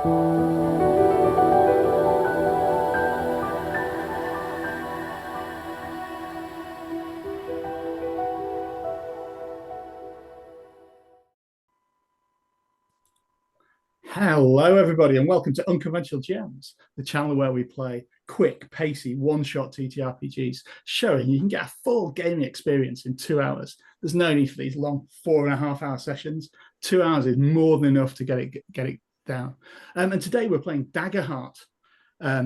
Hello, everybody, and welcome to Unconventional GMs, the channel where we play quick, pacey, one-shot ttrpgs, showing you can get a full gaming experience in 2 hours. There's no need for these long 4.5-hour sessions. 2 hours is more than enough to get it down. And today we're playing Daggerheart,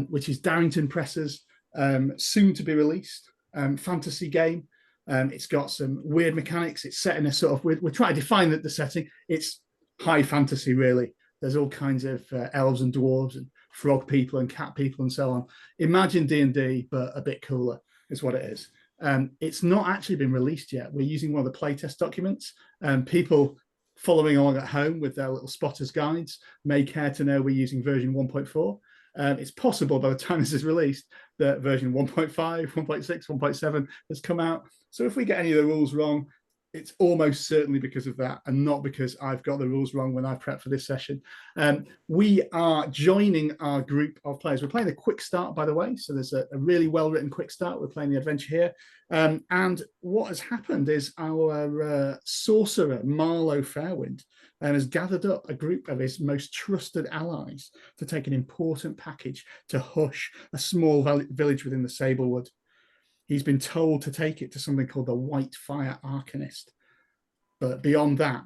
which is Darrington Press's soon to be released fantasy game. It's got some weird mechanics. It's set in a sort of we're trying to define the setting. It's high fantasy, really. There's all kinds of elves and dwarves and frog people and cat people and so on. Imagine D&D, but a bit cooler is what it is. It's not actually been released yet. We're using one of the playtest documents. People following along at home with their little spotter's guides may care to know we're using version 1.4. It's possible by the time this is released that version 1.5, 1.6, 1.7 has come out. So if we get any of the rules wrong, it's almost certainly because of that and not because I've got the rules wrong when I prep for this session. We are joining our group of players. We're playing the quick start, by the way. So there's a really well-written quick start. We're playing the adventure here. And what has happened is our sorcerer, Marlowe Fairwind, has gathered up a group of his most trusted allies to take an important package to Hush, a small village within the Sablewood. He's been told to take it to something called the Whitefire Arcanist. But beyond that,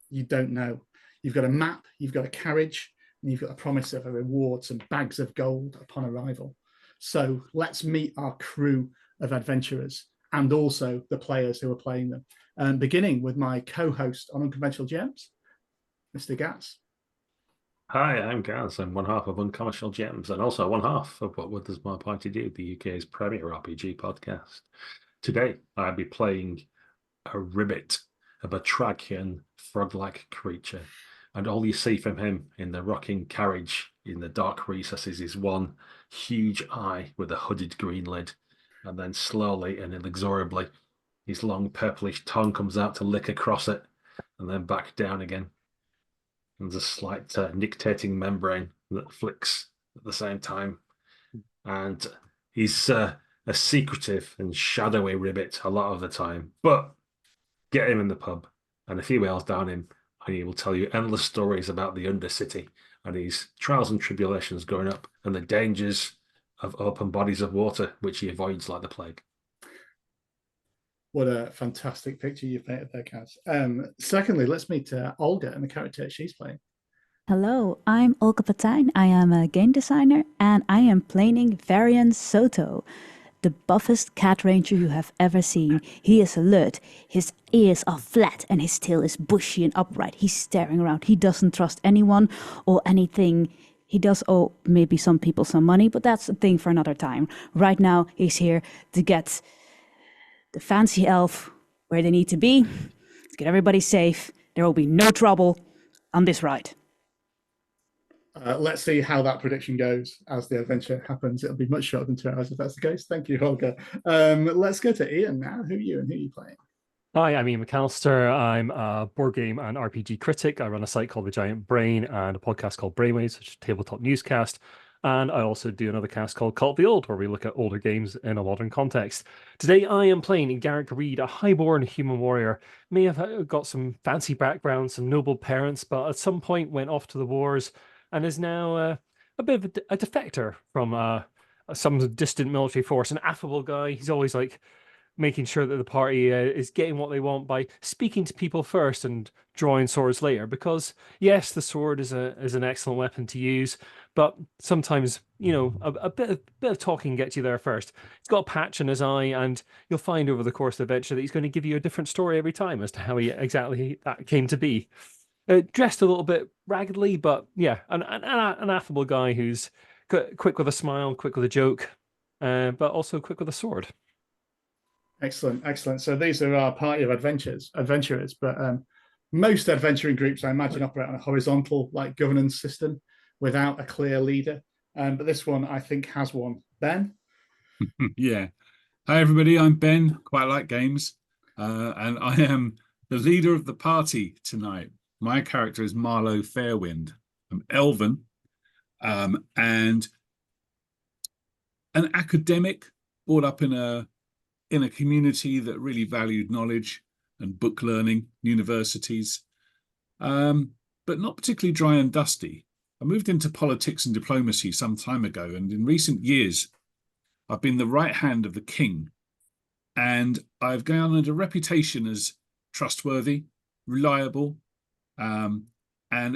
you don't know. You've got a map, you've got a carriage, and you've got a promise of a reward, some bags of gold upon arrival. So let's meet our crew of adventurers and also the players who are playing them. Beginning with my co-host on Unconventional GMs, Mr. Gatz. Hi, I'm Gaz. I'm one half of Unconventional GMs and also one half of What Does My Party Do, the UK's premier RPG podcast. Today, I'll be playing a ribbit, a batrachian frog-like creature, and all you see from him in the rocking carriage in the dark recesses is one huge eye with a hooded green lid, and then slowly and inexorably, his long purplish tongue comes out to lick across it, and then back down again. And there's a slight nictating membrane that flicks at the same time. And he's a secretive and shadowy ribbit a lot of the time. But get him in the pub and a few ales down him, and he will tell you endless stories about the Undercity and his trials and tribulations growing up and the dangers of open bodies of water, which he avoids like the plague. What a fantastic picture you've painted there, Kaz. Secondly, let's meet Olga and the character she's playing. Hello, I'm Olga Patijn. I am a game designer and I am playing Varian Soto, the buffest cat ranger you have ever seen. He is alert, his ears are flat and his tail is bushy and upright. He's staring around. He doesn't trust anyone or anything. He does owe maybe some people some money, but that's a thing for another time. Right now, he's here to get the fancy elf where they need to be, to get everybody safe. There will be no trouble on this ride. Let's see how that prediction goes as the adventure happens. It'll be much shorter than 2 hours if that's the case. Thank you, Holger. Let's go to Ian now. Who are you and who are you playing? Hi, I'm Ian McAllister. I'm a board game and RPG critic. I run a site called The Giant Brain and a podcast called Brainwaves, which is a tabletop newscast. And I also do another cast called Cult of the Old, where we look at older games in a modern context. Today, I am playing Garrick Reed, a highborn human warrior. May have got some fancy background, some noble parents, but at some point went off to the wars and is now a bit of a defector from some distant military force. An affable guy. He's always like making sure that the party is getting what they want by speaking to people first and drawing swords later. Because yes, the sword is an excellent weapon to use, but sometimes, you know, a bit of talking gets you there first. He's got a patch in his eye, and you'll find over the course of the adventure that he's going to give you a different story every time as to how he exactly that came to be. Dressed a little bit raggedly, but yeah, an affable guy who's quick with a smile, quick with a joke, but also quick with a sword. Excellent, excellent. So these are our party of adventurers, but most adventuring groups, I imagine, operate on a horizontal like governance system without a clear leader. But this one, I think, has one. Ben? Yeah. Hi, everybody. I'm Ben. Quite like games. And I am the leader of the party tonight. My character is Marlowe Fairwind. I'm elven, and an academic brought up in a community that really valued knowledge and book learning, universities, but not particularly dry and dusty. I moved into politics and diplomacy some time ago, and in recent years, I've been the right hand of the king, and I've garnered a reputation as trustworthy, reliable, and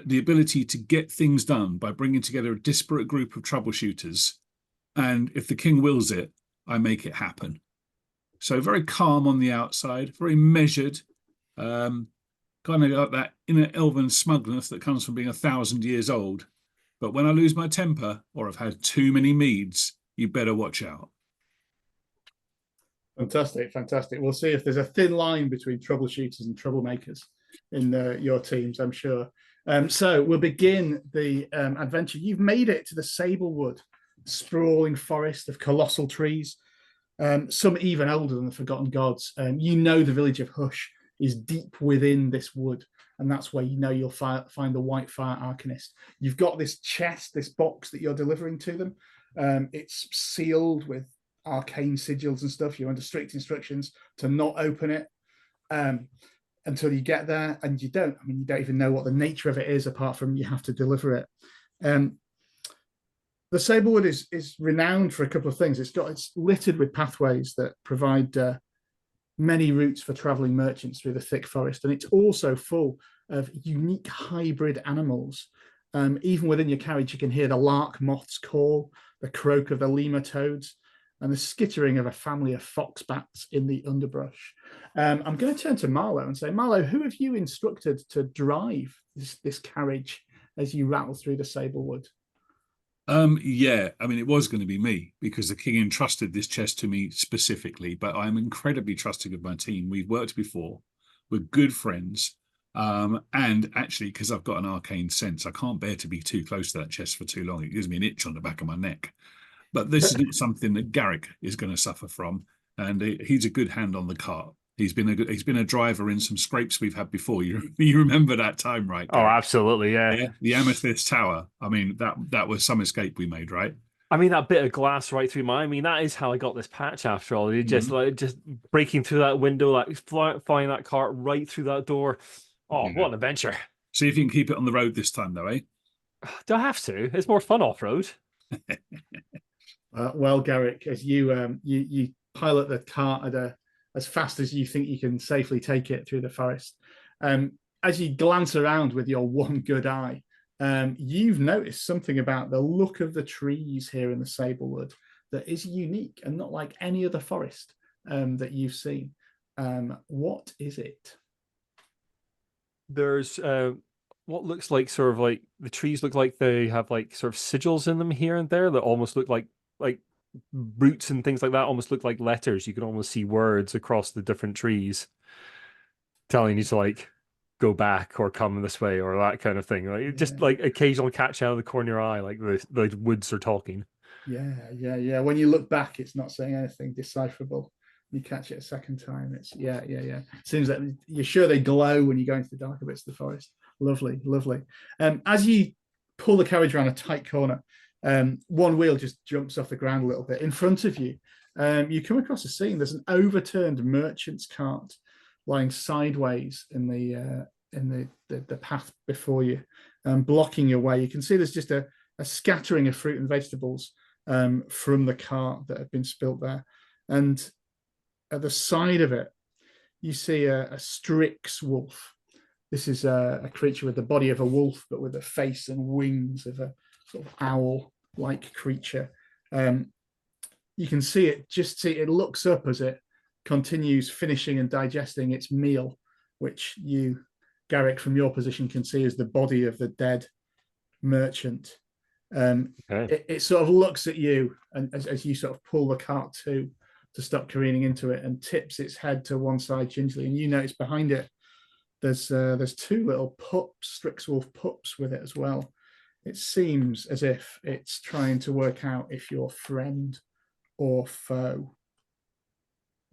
the ability to get things done by bringing together a disparate group of troubleshooters. And if the king wills it, I make it happen. So very calm on the outside, very measured, kind of got that inner elven smugness that comes from being 1,000 years old. But when I lose my temper or I've had too many meads, you better watch out. Fantastic, fantastic. We'll see if there's a thin line between troubleshooters and troublemakers in your teams, I'm sure. So we'll begin the adventure. You've made it to the Sablewood, sprawling forest of colossal trees, some even older than the Forgotten Gods. You know the village of Hush is deep within this wood, and that's where you know you'll find the Whitefire Arcanist. You've got this chest, this box that you're delivering to them. It's sealed with arcane sigils and stuff. You're under strict instructions to not open it until you get there, and you don't even know what the nature of it is, apart from you have to deliver it. The Sablewood is renowned for a couple of things. It's littered with pathways that provide many routes for traveling merchants through the thick forest, and it's also full of unique hybrid animals. Even within your carriage, you can hear the lark moth's call, the croak of the lemur toads, and the skittering of a family of fox bats in the underbrush. I'm going to turn to Marlowe and say, Marlowe, who have you instructed to drive this carriage as you rattle through the Sablewood? Yeah, I mean, it was going to be me because the king entrusted this chest to me specifically, but I'm incredibly trusting of my team. We've worked before. We're good friends. And actually, because I've got an arcane sense, I can't bear to be too close to that chest for too long. It gives me an itch on the back of my neck. But this is not something that Garrick is going to suffer from, and he's a good hand on the cart. He's been a driver in some scrapes we've had before. You remember that time, right, Garrick? Oh, absolutely, yeah. The Amethyst Tower. I mean, that was some escape we made, right? I mean, that bit of glass right through I mean, that is how I got this patch after all. You just just breaking through that window, like flying that cart right through that door. Oh, what an adventure. See if you can keep it on the road this time, though, eh? Do I have to? It's more fun off-road. Well, Garrick, as you pilot the cart at as fast as you think you can safely take it through the forest, as you glance around with your one good eye, you've noticed something about the look of the trees here in the Sablewood that is unique and not like any other forest that you've seen. What is it? There's what looks like sort of like the trees look like they have like sort of sigils in them here and there that almost look like roots and things like that almost look like letters. You can almost see words across the different trees telling you to like go back or come this way or that kind of thing. Like just like occasional catch out of the corner of your eye, like the woods are talking. Yeah. When you look back, it's not saying anything decipherable. You catch it a second time. It's yeah. Seems like you're sure they glow when you go into the darker bits of the forest. Lovely. As you pull the carriage around a tight corner, one wheel just jumps off the ground a little bit. In front of you, you come across a scene. There's an overturned merchant's cart lying sideways in the path before you, blocking your way. You can see there's just a scattering of fruit and vegetables from the cart that have been spilt there. And at the side of it, you see a Strix wolf. This is a creature with the body of a wolf, but with the face and wings of a sort of owl-like creature. You can see it looks up as it continues finishing and digesting its meal, which you, Garrick, from your position can see as the body of the dead merchant. It sort of looks at you, and as you sort of pull the cart to stop careening into it, and tips its head to one side gingerly, and you notice behind it there's two little pups, Strixwolf pups, with it as well. It seems as if it's trying to work out if you're friend or foe.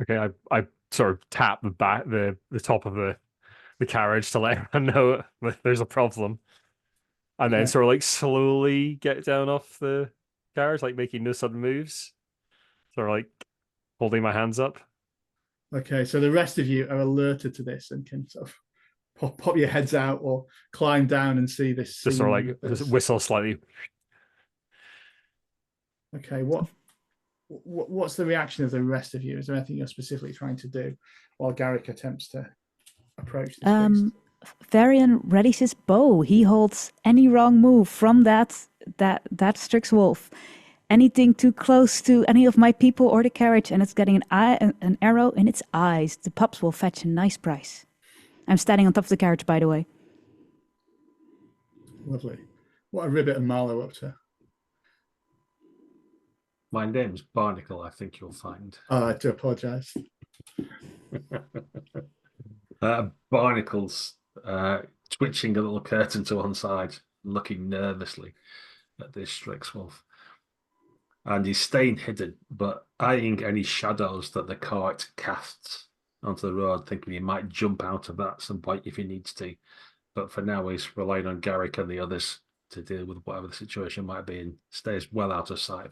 Okay, I sort of tap the top of the carriage to let everyone know that there's a problem. and then Yeah. sort of like slowly get down off the carriage, like making no sudden moves. Sort of like holding my hands up. Okay, so the rest of you are alerted to this and can sort of pop your heads out or climb down and see this scene. Just sort of like just whistle slightly. Okay, what's the reaction of the rest of you? Is there anything you're specifically trying to do while Garrick attempts to approach this beast? Varian readies his bow. He holds any wrong move from that Strix Wolf. Anything too close to any of my people or the carriage, and it's getting an arrow in its eyes. The pups will fetch a nice price. I'm standing on top of the carriage, by the way. Lovely. What are Ribbit and Marlowe up to? My name's Barnacle, I think you'll find. Oh, I do apologise. Barnacle's twitching a little curtain to one side, looking nervously at this Strix Wolf. And he's staying hidden, but eyeing any shadows that the cart casts onto the road, thinking he might jump out of that at some point if he needs to. But for now, he's relying on Garrick and the others to deal with whatever the situation might be and stays well out of sight.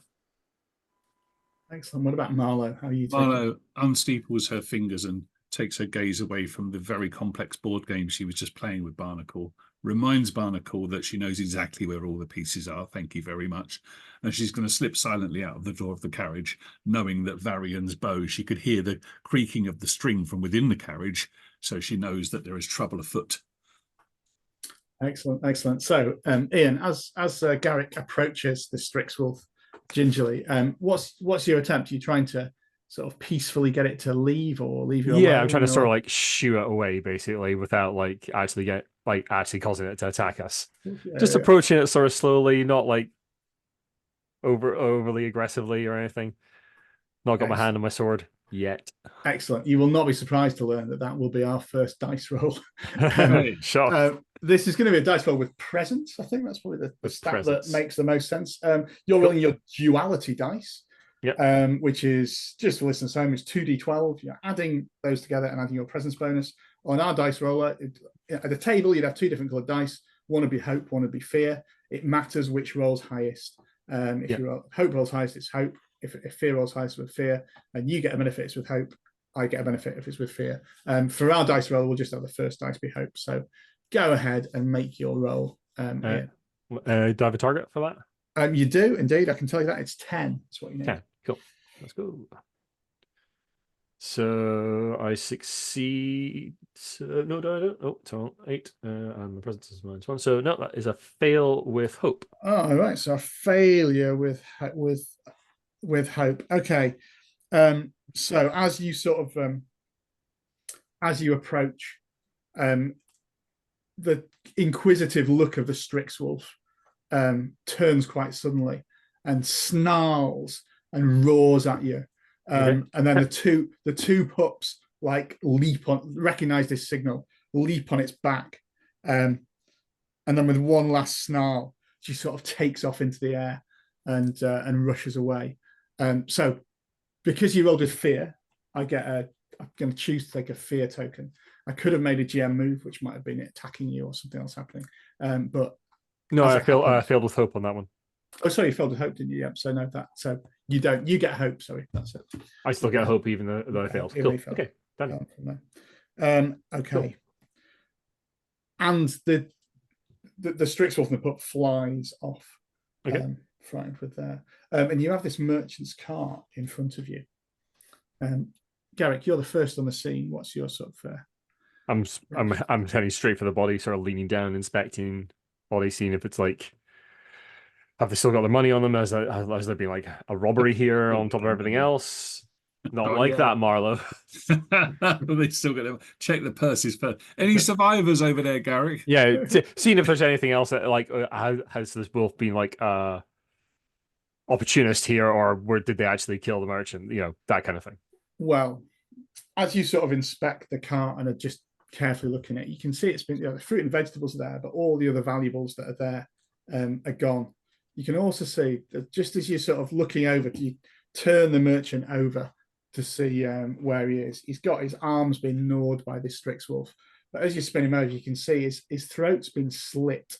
Excellent. What about Marlowe? How are you Marlowe unsteeples her fingers and takes her gaze away from the very complex board game she was just playing with Barnacle, reminds Barnacle that she knows exactly where all the pieces are, thank you very much, and she's going to slip silently out of the door of the carriage, knowing that Varian's bow, she could hear the creaking of the string from within the carriage, so she knows that there is trouble afoot. Excellent, excellent. So, Ian, as Garrick approaches the Strix Wolf gingerly, what's your attempt? Are you trying to sort of peacefully get it to leave or leave you alone? Yeah, I'm trying to sort of like shoo it away, basically, without like actually causing it to attack us. Just approaching it sort of slowly, not like overly aggressively or anything. Not got my hand on my sword yet. Excellent. You will not be surprised to learn that will be our first dice roll. Sure. This is going to be a dice roll with presence. I think that's probably the stat that makes the most sense. You're rolling your duality dice, which is, just for listeners at home, is 2d12. You're adding those together and adding your presence bonus. On our dice roller, at the table, you'd have two different colored dice. One would be hope, one would be fear. It matters which rolls highest. If hope rolls highest, it's hope. If fear rolls highest with fear, and you get a benefit, it's with hope. I get a benefit if it's with fear. For our dice roll, we'll just have the first dice be hope. So go ahead and make your roll. Do I have a target for that? You do, indeed. I can tell you that. It's 10. That's what you need. 10. Cool. Let's go. So I succeed. No, I don't. Oh, so 8. And my presence is -1. So no, that is a fail with hope. Oh, all right. So a failure with hope. Okay. So as you sort of as you approach, the inquisitive look of the Strix Wolf turns quite suddenly and snarls and roars at you. And then the two pups like recognize this signal, leap on its back, and then with one last snarl, she sort of takes off into the air and rushes away. So because you rolled with fear, I'm going to choose to take a fear token. I could have made a GM move, which might have been it attacking you or something else happening. But no, I failed with hope on that one. Oh, sorry, you failed with hope, didn't you? Yep. So no, so you don't. You get hope. Sorry, that's it. I still get hope even though I failed. Cool. Okay, done. Okay. Cool. And the Strix Wolf and the pup flies off. Okay. Frightened with there. And you have this merchant's cart in front of you. Garrick, you're the first on the scene. What's your sort of? I'm heading straight for the body, sort of leaning down, inspecting body, seeing if it's like, have they still got their money on them? Has there been like a robbery here on top of everything else? Not that, Marlowe. They still got to check the purses first. Any survivors over there, Garrick? Yeah, seeing if there's anything else that like has this wolf been like opportunist here, or did they actually kill the merchant? You know, that kind of thing. Well, as you sort of inspect the cart and are just carefully looking at it, you can see it's been, the fruit and vegetables are there, but all the other valuables that are there are gone. You can also see that just as you're sort of looking over, you turn the merchant over to see where he is. He's got his arms being gnawed by this Strix Wolf, but as you spin him over, you can see his throat's been slit,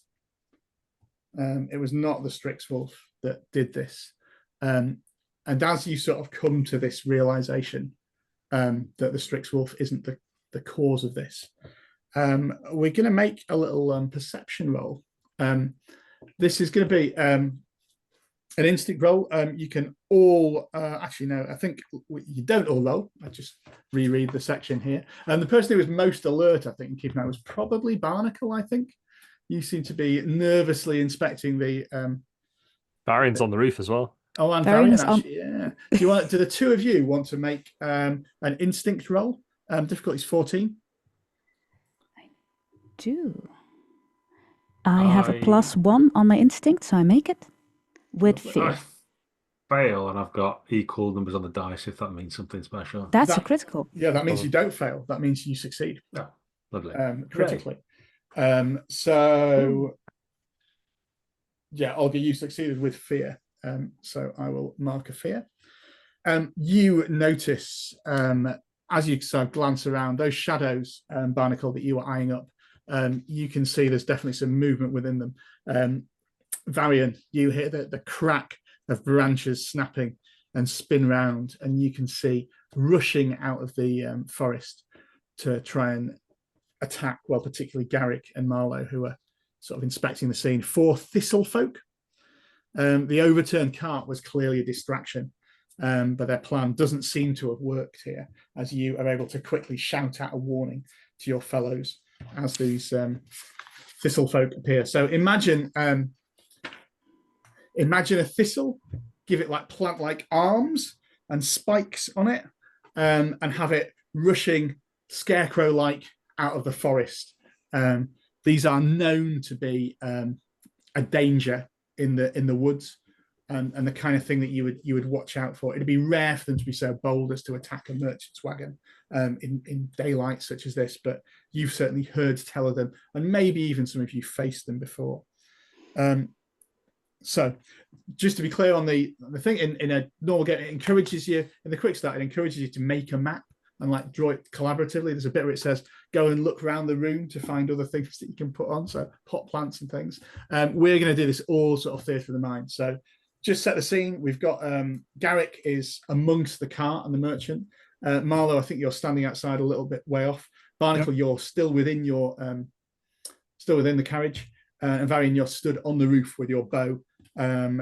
It was not the Strix Wolf that did this. And as you sort of come to this realization that the Strix Wolf isn't the cause of this, we're going to make a little perception roll. This is going to be an instinct roll. You can all actually no, I think you don't all roll. I just reread the section here. And the person who was most alert, I think, keep an eye, was probably Barnacle. I think you seem to be nervously inspecting the. Varian's on the roof as well. Oh, and Varian, actually, yeah. Do the two of you want to make an instinct roll? Difficulty's 14. I do. I have a +1 on my instinct, so I make it with fear. I fail, and I've got equal numbers on the dice, if that means something special. That's a critical. Yeah, that means you don't fail. That means you succeed. Oh, lovely. Critically. So, yeah, Olga, you succeeded with fear. So I will mark a fear. You notice, as you sort of glance around, those shadows, Barnacle, that you were eyeing up, you can see there's definitely some movement within them. Varian, you hear the crack of branches snapping and spin round, and you can see rushing out of the forest to try and attack, well, particularly Garrick and Marlowe, who are sort of inspecting the scene. 4 thistle folk. The overturned cart was clearly a distraction, but their plan doesn't seem to have worked here, as you are able to quickly shout out a warning to your fellows as these thistle folk appear. So imagine a thistle, give it like plant-like arms and spikes on it, and have it rushing scarecrow-like out of the forest. These are known to be a danger in the woods, and the kind of thing that you would watch out for. It'd be rare for them to be so bold as to attack a merchant's wagon in daylight such as this, but you've certainly heard tell of them, and maybe even some of you faced them before. So just to be clear on the thing, in a normal game, it encourages you, in the quick start, it encourages you to make a map and like draw it collaboratively. There's a bit where it says go and look around the room to find other things that you can put on, so pot plants and things. We're going to do this all sort of theatre of the mind. So just set the scene. We've got Garrick is amongst the cart and the merchant. Marlowe, I think you're standing outside a little bit way off. Barnacle, you're still within your the carriage, and Varian, you're stood on the roof with your bow,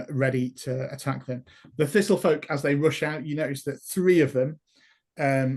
ready to attack them. The thistle folk, as they rush out, you notice that 3 of them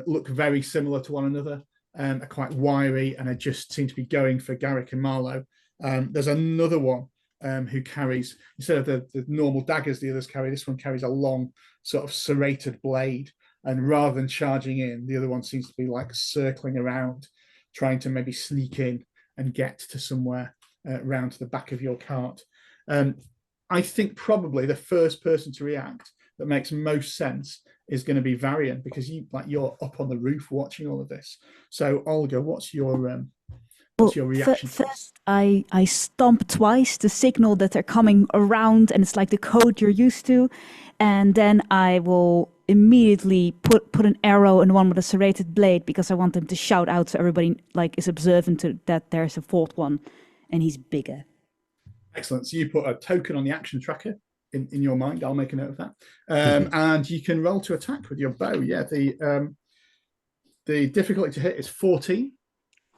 look very similar to one another, are quite wiry, and just seem to be going for Garrick and Marlowe. There's another one who carries, instead of the normal daggers the others carry, this one carries a long sort of serrated blade, and rather than charging in, the other one seems to be like circling around, trying to maybe sneak in and get to somewhere round to the back of your cart. I think probably the first person to react that makes most sense is going to be Varian, because you're up on the roof watching all of this. So Olga, what's your reaction? First, I stomp twice to signal that they're coming around, and it's like the code you're used to. And then I will immediately put an arrow in one with a serrated blade, because I want them to shout out so everybody like is observant to that there's a 4th one, and he's bigger. Excellent. So you put a token on the action tracker in your mind. I'll make a note of that. And you can roll to attack with your bow. Yeah, the difficulty to hit is 14.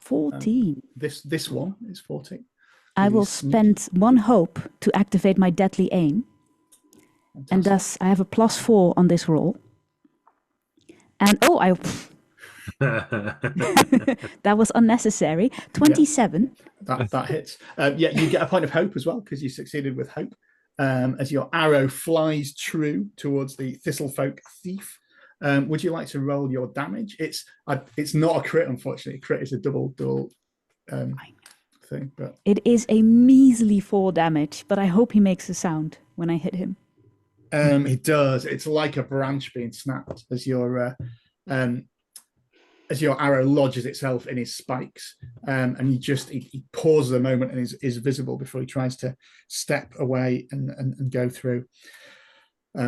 14. This one is 14. I will spend 1 hope to activate my deadly aim. Fantastic. And thus I have a +4 on this roll. And that was unnecessary. 27. Yeah, that hits. Yeah, you get a point of hope as well, because you succeeded with hope. As your arrow flies true towards the thistlefolk thief. Would you like to roll your damage? It's not a crit, unfortunately. Crit is a double thing, but it is a measly 4 damage. But I hope he makes a sound when I hit him. He does. It's like a branch being snapped as your arrow lodges itself in his spikes, and he pauses a moment and is visible before he tries to step away and go through.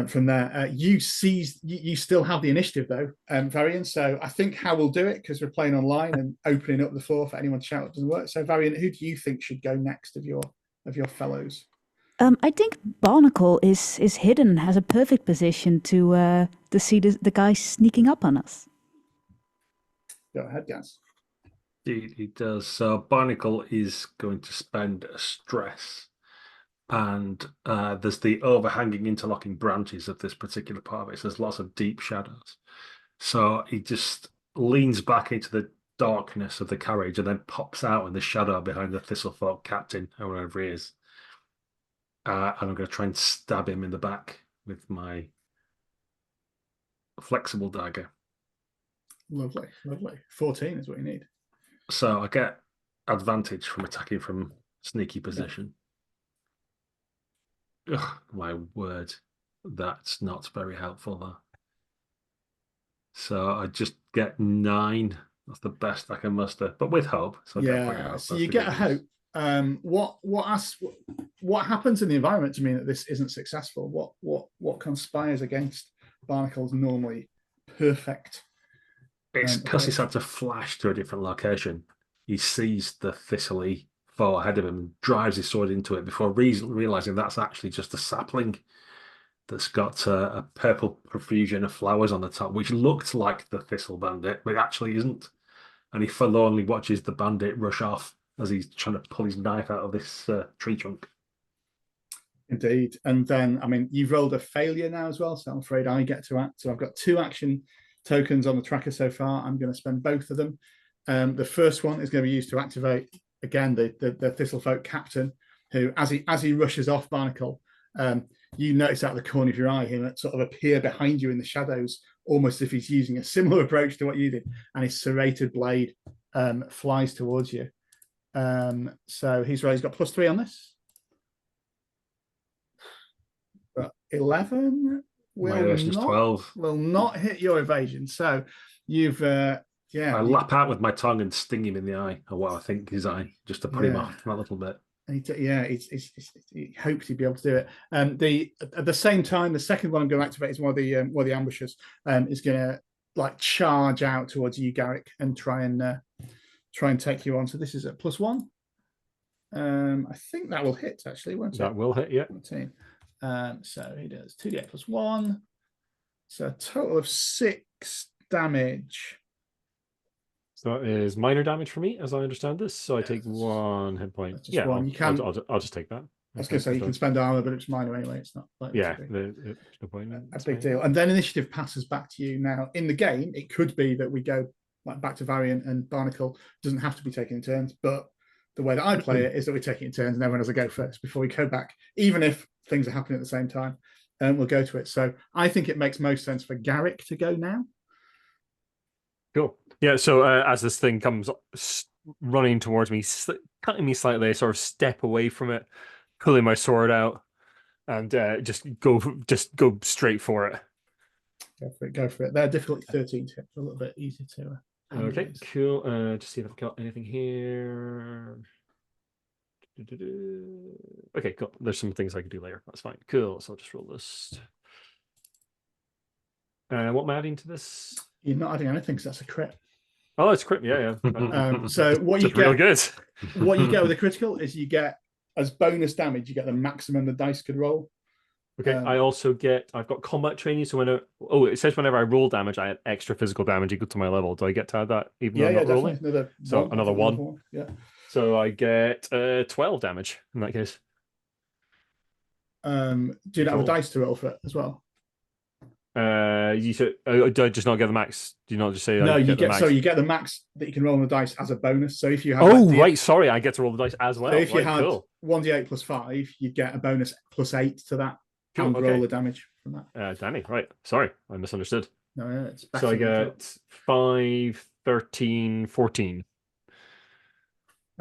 From there, you still have the initiative though, Varian. So I think how we'll do it, because we're playing online and opening up the floor for anyone to shout, doesn't work. So Varian, who do you think should go next of your fellows? I think Barnacle is hidden and has a perfect position to see the guy sneaking up on us. Go ahead, guys. He does. So Barnacle is going to spend a stress, and there's the overhanging interlocking branches of this particular part of it. So there's lots of deep shadows. So he just leans back into the darkness of the carriage and then pops out in the shadow behind the Thistlefolk captain, whoever he is. And I'm going to try and stab him in the back with my flexible dagger. Lovely. 14 is what you need. So I get advantage from attacking from sneaky position. Yeah. Ugh, my word. That's not very helpful, though. So I just get 9. That's the best I can muster, but with hope. So I get pretty hope. So you get a hope. What happens in the environment to mean that this isn't successful? What conspires against Barnacle's normally perfect? It's because he's had to flash to a different location. He sees the thistly foe ahead of him and drives his sword into it before realizing that's actually just a sapling that's got a purple profusion of flowers on the top, which looked like the thistle bandit, but it actually isn't. And he forlornly watches the bandit rush off as he's trying to pull his knife out of this tree trunk. Indeed. And then, I mean, you've rolled a failure now as well, so I'm afraid I get to act. So I've got 2 action tokens on the tracker so far. I'm going to spend both of them. The first one is going to be used to activate, again, the Thistlefolk captain, who, as he rushes off Barnacle, you notice out of the corner of your eye him sort of appear behind you in the shadows, almost if he's using a similar approach to what you did, and his serrated blade flies towards you. So he's got +3 on this. But 11 will not hit your evasion. So you've I lap out with my tongue and sting him in the eye, or what I think his eye, just to put him off a little bit. He hopes he'd be able to do it. At the same time, the second one I'm going to activate is one of the ambushers. Is going to like charge out towards you, Garrick, and try and take you on. So this is a +1. I think that will hit actually. Won't it? That will hit, yeah. 14. So he does 2d8 +1. So a total of 6 damage. So that is minor damage for me, as I understand this. So I take 1 hit point. Yeah, one. I'll just take that. I was going to say you can spend armor, but it's minor anyway. It's not like no point. A big deal. And then initiative passes back to you. Now in the game, it could be that we go like back to Varian and Barnacle. Doesn't have to be taken in turns, but the way that I play it is that we take it in turns and everyone has a go first before we go back, even if things are happening at the same time. We'll go to it. So I think it makes most sense for Garrick to go now. Cool. Yeah, so as this thing comes running towards me, cutting me slightly, I sort of step away from it, pulling my sword out, and just go straight for it. Go for it. They're difficulty 13 tips, a little bit easier to. Okay, cool. Just see if I've got anything here. Okay, cool. There's some things I can do later. That's fine. Cool. So I'll just roll this. What am I adding to this? You're not adding anything because that's a crit. Oh, it's crit. Yeah. So what you get, real good. What you get with a critical is you get as bonus damage. You get the maximum the dice could roll. Okay. I've got combat training. So it says whenever I roll damage, I add extra physical damage equal to my level. Do I get to add that even though I'm not rolling? Another one. Yeah. So I get 12 damage in that case. Do you not have a dice to roll for it as well? You should. Do I just not get the max? Do you not just say no? You get the max that you can roll on the dice as a bonus. So if you have right, sorry, I get to roll the dice as well. So if you had 1d8 +5, you'd get a bonus +8 to that. Cool, and roll the damage from that. Danny, right? Sorry, I misunderstood. No, it's so I get 5, 13, 14.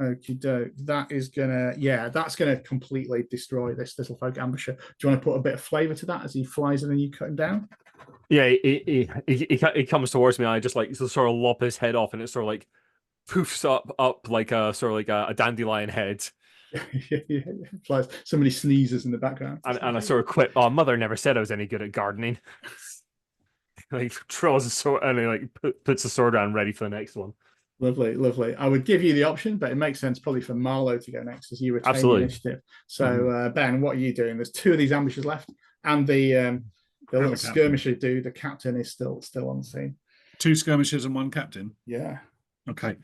Okie doke. That's gonna completely destroy this Thistlefolk ambusher. Do you want to put a bit of flavour to that as he flies in and you cut him down? Yeah, he comes towards me. And I just like sort of lop his head off, and it sort of like poofs up like a sort of like a dandelion head. Flies. Somebody sneezes in the background, and I sort of quit. Oh, mother never said I was any good at gardening. Like throws a sword and he like puts the sword down, ready for the next one. Lovely, lovely. I would give you the option, but it makes sense probably for Marlowe to go next as you retain the Absolutely. initiative. So, Ben, what are you doing? There's 2 of these ambushes left, and the little captain. skirmisher dude, the captain, is still on the scene. 2 skirmishers and 1 captain. Yeah. Okay,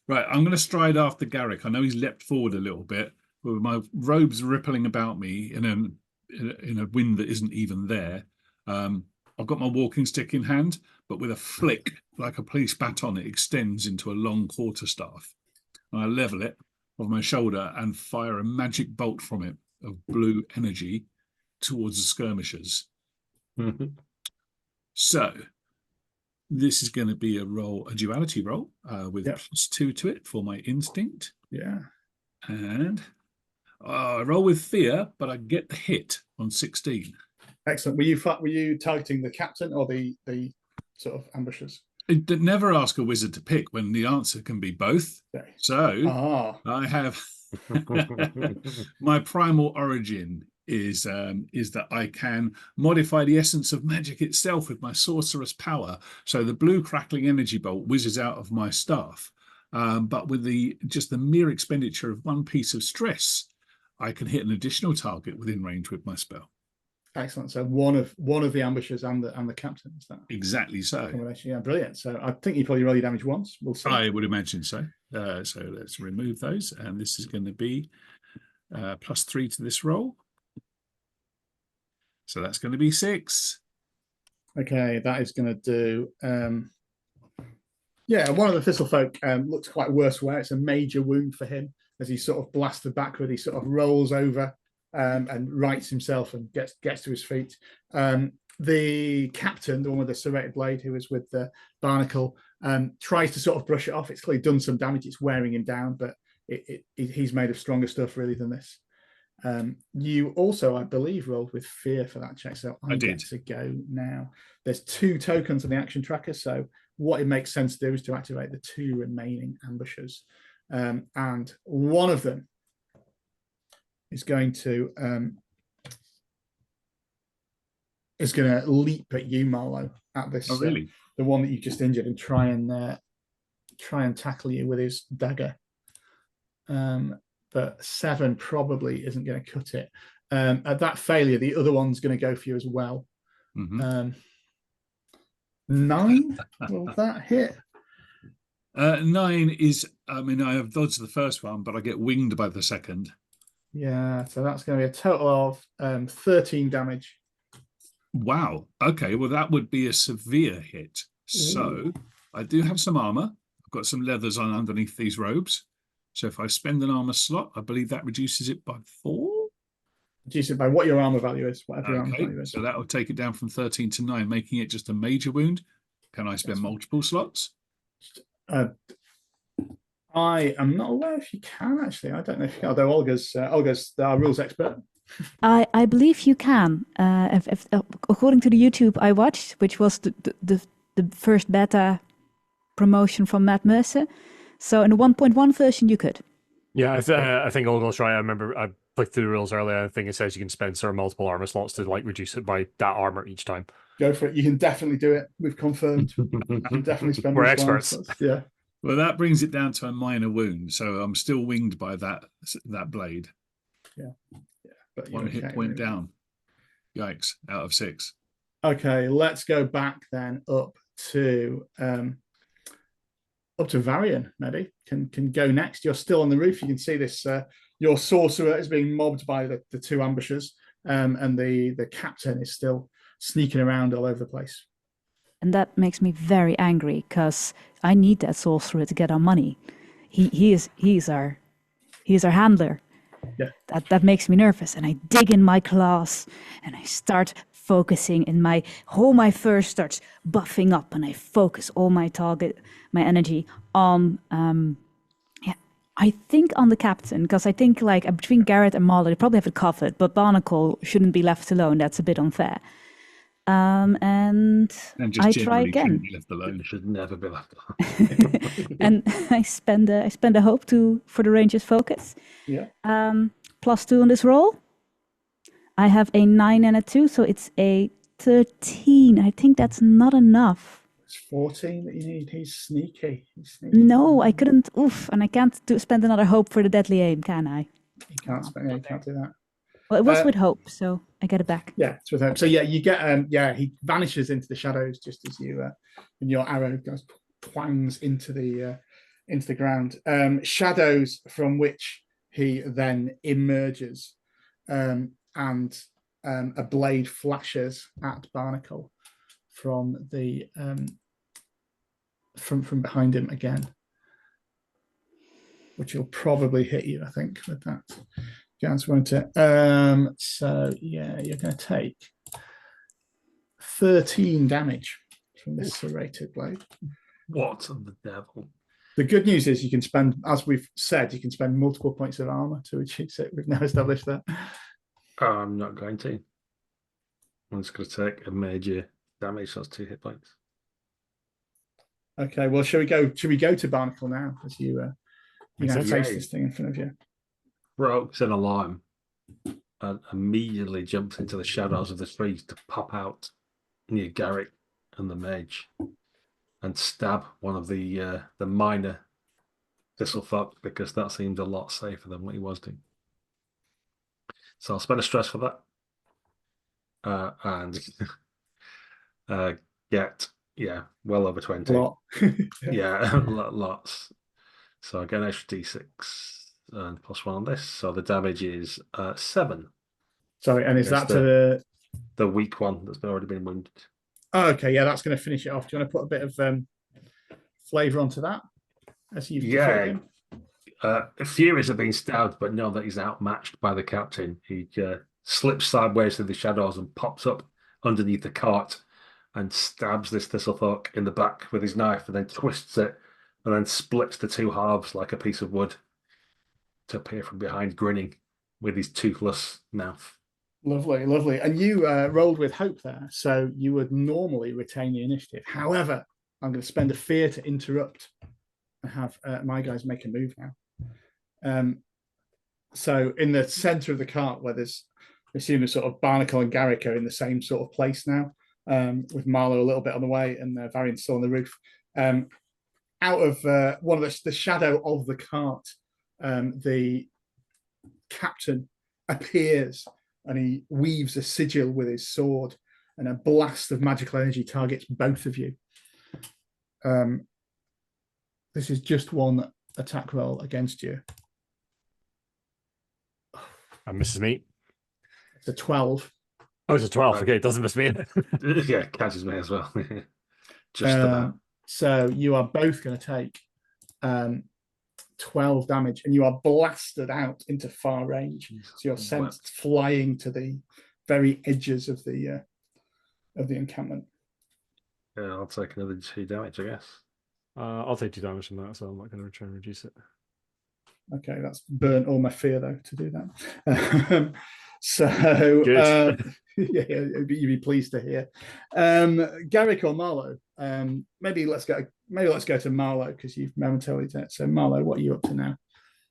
right. I'm going to stride after Garrick. I know he's leapt forward a little bit, but with my robes rippling about me in a wind that isn't even there. I've got my walking stick in hand, but with a flick, like a police baton, it extends into a long quarterstaff. And I level it off my shoulder and fire a magic bolt from it of blue energy towards the skirmishers. So this is going to be a duality roll with +2 to it for my instinct. Yeah. And I roll with fear, but I get the hit on 16. Excellent. Were you targeting the captain or the sort of ambushers? It never ask a wizard to pick when the answer can be both. Okay. So I have my primal origin is that I can modify the essence of magic itself with my sorcerer's power. So the blue crackling energy bolt whizzes out of my staff, but with just the mere expenditure of 1 piece of stress, I can hit an additional target within range with my spell. Excellent. So one of the ambushers and the captain, is that exactly so? Yeah, brilliant. So I think you probably roll your damage once. We'll see. I would imagine so. So let's remove those, and this is going to be +3 to this roll. So that's going to be 6. Okay, that is going to do. One of the Thistlefolk looks quite worse where it's a major wound for him as he sort of blasted backward. He sort of rolls over and rights himself and gets to his feet. The captain, the one with the serrated blade, who was with the Barnacle, tries to sort of brush it off. It's clearly done some damage. It's wearing him down, but he's made of stronger stuff really than this. You also, I believe, rolled with fear for that check, so I get to go now. There's 2 tokens on the action tracker, so what it makes sense to do is to activate the 2 remaining ambushers, and one of them is going to leap at you, Marlowe, at this. Oh, really? The one that you just injured, and try and tackle you with his dagger. But 7 probably isn't going to cut it. At that failure, the other one's going to go for you as well. 9? Will that hit? 9 is, I mean, I have dodged the first one, but I get winged by the second. Yeah, so that's going to be a total of 13 damage. Wow. Okay, well, that would be a severe hit. So I do have some armor. I've got some leathers on underneath these robes. So if I spend an armor slot, I believe that reduces it by 4. Reduce it by what your armor value is, whatever your armor value is. So that will take it down from 13 to 9, making it just a major wound. Can I spend multiple slots? I am not aware if you can, actually. I don't know if you can, although Olga's our rules expert. I believe you can. According to the YouTube I watched, which was the first beta promotion from Matt Mercer. So in the 1.1 version, you could. Yeah, I think Olga's right. I remember I clicked through the rules earlier. I think it says you can spend sort of multiple armor slots to like reduce it by that armor each time. Go for it. You can definitely do it. We've confirmed. You can definitely spend. We're experts. Yeah. Well, that brings it down to a minor wound, so I'm still winged by that blade. Yeah. But 1 hit point down. Yikes! Out of 6. Okay, let's go back then up to Varian. Maybe can go next. You're still on the roof. You can see this. Your sorcerer is being mobbed by the 2 ambushers, and the captain is still sneaking around all over the place. And that makes me very angry because I need that sorcerer to get our money. He's our handler. Yeah. That makes me nervous, and I dig in my claws and I start focusing in my first starts buffing up, and I focus all my energy on I think on the captain, because I think like between Garrett and Marlowe they probably have it covered, but Barnacle shouldn't be left alone. That's a bit unfair. And I try again. Be left alone. It should never be left alone. And I spend a hope for the ranger's focus. Yeah. +2 on this roll. I have a 9 and a 2, so it's a 13. I think that's not enough. It's 14 that you need. He's sneaky. No, I couldn't. Oof, and I can't spend another hope for the deadly aim, can I? You can't spend. Yeah, you can't do that. Well, it was with hope, so I get it back. Yeah, it's with hope. So yeah, you get. He vanishes into the shadows just as you, and your arrow goes twangs into the ground. Shadows from which he then emerges, and a blade flashes at Barnacle from the from behind him again, which will probably hit you, I think, with that. Gans, won't it? So yeah, you're going to take 13 damage from this serrated blade. What the devil? The good news is you can spend, as we've said, you can spend multiple points of armor to achieve it. We've now established that. I'm not going to. I'm just going to take a major damage. That's 2 hit points. Okay. Well, shall we go to Barnacle now? As you now face this thing in front of you. Broke's an alarm and immediately jumps into the shadows of the trees to pop out near Garrick and the mage and stab one of the minor thistlefolk, because that seems a lot safer than what he was doing. So I'll spend a stress for that and get well over 20. Lots. So I get an extra d6 and +1 on this. So the damage is 7. Sorry, and is that to the weak one that's already been wounded? Oh, okay, yeah, that's going to finish it off. Do you want to put a bit of flavour onto that? As you've The Furies have been stabbed, but know that he's outmatched by the captain. He slips sideways through the shadows and pops up underneath the cart and stabs this thistlefolk in the back with his knife, and then twists it and then splits the 2 halves like a piece of wood to appear from behind, grinning with his toothless mouth. Lovely, lovely. And you rolled with hope there, so you would normally retain the initiative. However, I'm going to spend a fear to interrupt and have my guys make a move now. So in the centre of the cart, where there's, we assume, sort of Barnacle and Garrick are in the same sort of place now, with Marlowe a little bit on the way and Varian still on the roof. Out of one of the shadow of the cart, the captain appears and he weaves a sigil with his sword, and a blast of magical energy targets both of you. This is just one attack roll against you. And misses me. It's a 12. Oh, it's a 12. Okay, it doesn't miss me. Yeah, catches me as well. Just about. So you are both going to take 12 damage, and you are blasted out into far range. So you're sent flying to the very edges of the encampment. Yeah, I'll take another 2 damage, I guess. I'll take 2 damage from that, so I'm not going to try and reduce it. Okay, that's burnt all my fear, though, to do that. You'd be pleased to hear. Garrick or Marlowe? Maybe let's go to Marlowe, because you've momentarily done it. So Marlowe, what are you up to now?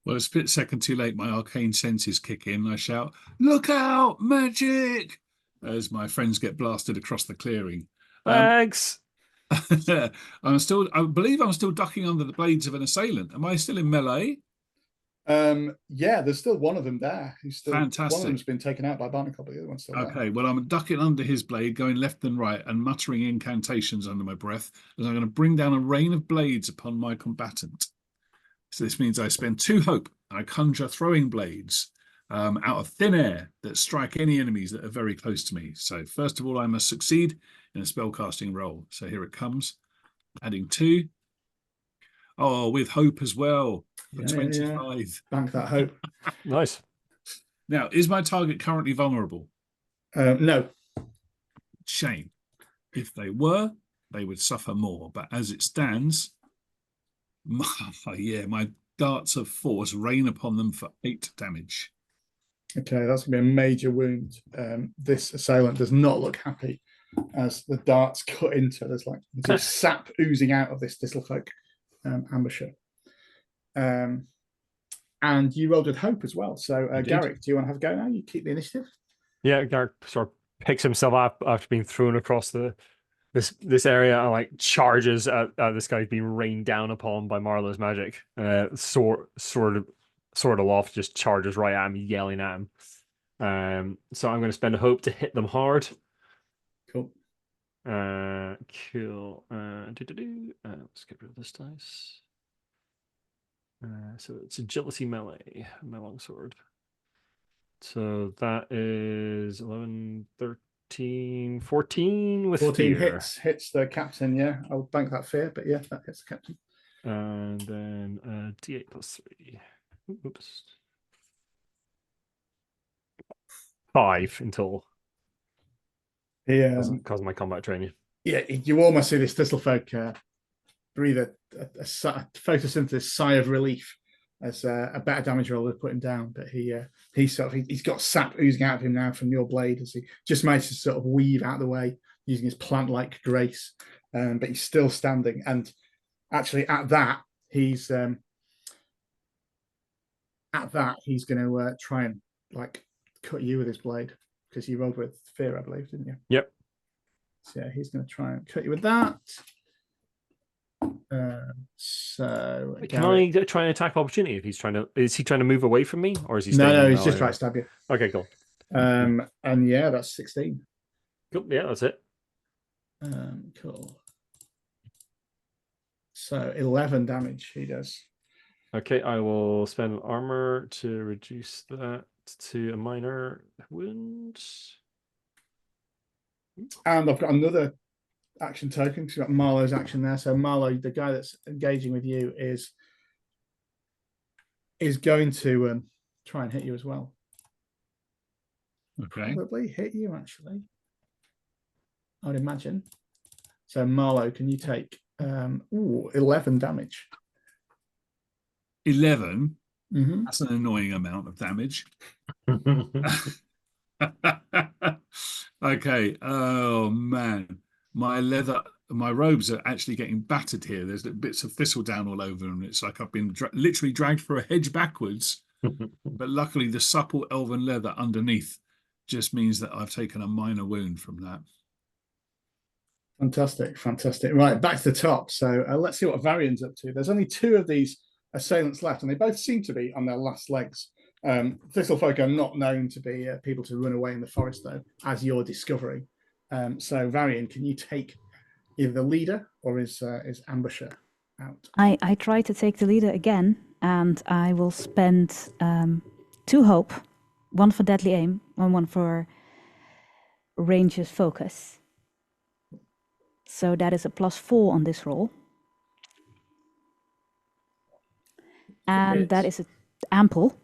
Well, a split second too late, my arcane senses kick in. I shout, "Look out, magic!" as my friends get blasted across the clearing. Thanks. I believe I'm still ducking under the blades of an assailant. Am I still in melee? Yeah, there's still one of them there. Who's still fantastic. One of them's been taken out by Barnacle, but the other one's still okay, there. Well, I'm ducking under his blade, going left and right, and muttering incantations under my breath, as I'm going to bring down a rain of blades upon my combatant. So this means I spend 2 hope, and I conjure throwing blades out of thin air that strike any enemies that are very close to me. So first of all, I must succeed in a spellcasting roll. So here it comes, adding 2. Oh, with hope as well. For 25. Yeah. Bank that hope. Nice. Now, is my target currently vulnerable? No. Shame. If they were, they would suffer more. But as it stands, my darts of force rain upon them for 8 damage. Okay, that's going to be a major wound. This assailant does not look happy as the darts cut into. There's sap oozing out of this thistlefolk ambusher. And you rolled with hope as well. So, Garrick, do you want to have a go now? You keep the initiative. Yeah, Garrick sort of picks himself up after being thrown across the This area like charges at this guy being rained down upon by Marlowe's magic. Sword aloft just charges right at him, yelling at him. So I'm going to spend a hope to hit them hard. Cool. Cool. Let's get rid of this dice. So it's agility melee, my longsword. So that is 11, 13, 14 with 14 fear. hits the captain, yeah. I'll bank that fear, but yeah, that hits the captain. And then D8 plus 3. Oops. 5 in total. Yeah. Because of my combat training. Yeah, you almost see this Thistlefolk breathe a photosynthesis sigh of relief as a better damage roll would put him down. But he's got sap oozing out of him now from your blade as he just managed to sort of weave out of the way using his plant-like grace. But he's still standing. And actually at that, he's going to try and like cut you with his blade because you rolled with fear, I believe, didn't you? Yep. So yeah, he's going to try and cut you with that. So can I try and attack opportunity if he's trying to? Is he trying to move away from me, or is he? No, he's just trying to stab you. Okay, cool. And yeah, that's 16. Cool. Yeah, that's it. Cool. So 11 damage he does. Okay, I will spend armor to reduce that to a minor wound. And I've got another action token because you've got Marlowe's action there. So Marlowe, the guy that's engaging with you, is going to try and hit you as well. Okay. Probably hit you, actually. I would imagine. So Marlowe, can you take 11 damage? 11? Mm-hmm. That's an annoying amount of damage. Okay. Oh, man. My robes are actually getting battered here. There's bits of thistledown all over them. It's like I've been literally dragged for a hedge backwards. But luckily, the supple elven leather underneath just means that I've taken a minor wound from that. Fantastic. Right, back to the top. So let's see what Varian's up to. There's only 2 of these assailants left, and they both seem to be on their last legs. Thistlefolk are not known to be people to run away in the forest, though, as you're discovering. So Varian, can you take either the leader or is Ambusher out? I try to take the leader again, and I will spend 2 hope, 1 for deadly aim and 1 for range's focus. So that is a +4 on this roll. And that is ample.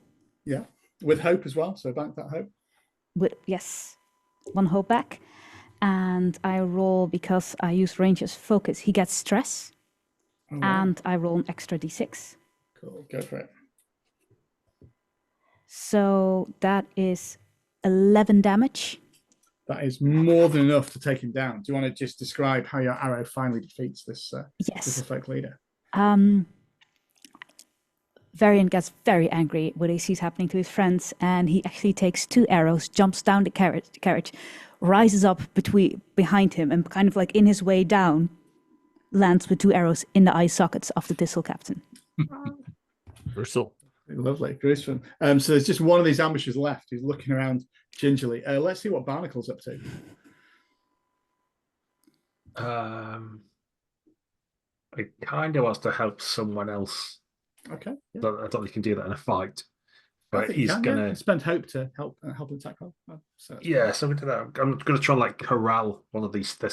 Yeah, with hope as well. So bank that hope. Yes, 1 hope back. And I roll, because I use range's focus, he gets stress. Oh, wow. And I roll an extra d6. Cool, go for it. So that is 11 damage. That is more than enough to take him down. Do you want to just describe how your arrow finally defeats this Thistlefolk leader? Varian gets very angry what he sees happening to his friends, and he actually takes 2 arrows, jumps down the carriage, rises up behind him, and kind of like in his way down, lands with 2 arrows in the eye sockets of the Thistle Captain. Gruesome. Lovely, gruesome. So there's just one of these ambushers left who's looking around gingerly. Let's see what Barnacle's up to. I kind of wants to help someone else. Okay. Yeah. I don't think you can do that in a fight. I But think he's you can, gonna spend hope to help attack roll. So so we do that. I'm gonna try and like corral one of these the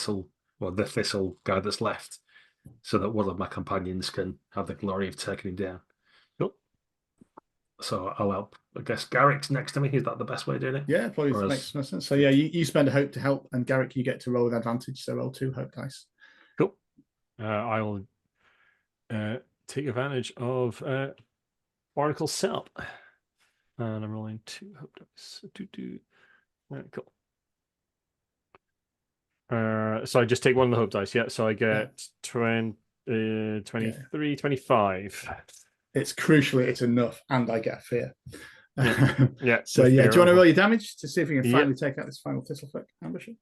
thistle guy that's left, so that one of my companions can have the glory of taking him down. Cool. So I'll help. I guess Garrick's next to me. Is that the best way of doing it? Yeah, probably makes no sense. So yeah, you spend a hope to help, and Garrick, you get to roll with advantage. So roll 2 hope dice. Cool. I will take advantage of Barnacle's setup. And I'm rolling 2 hope dice. Cool. So I just take 1 of the hope dice, yeah. So I get 23, 25. It's crucially, it's enough, and I get a fear. Yeah. So yeah, do you want to roll your damage to see if we can finally take out this final Thistlefolk ambusher?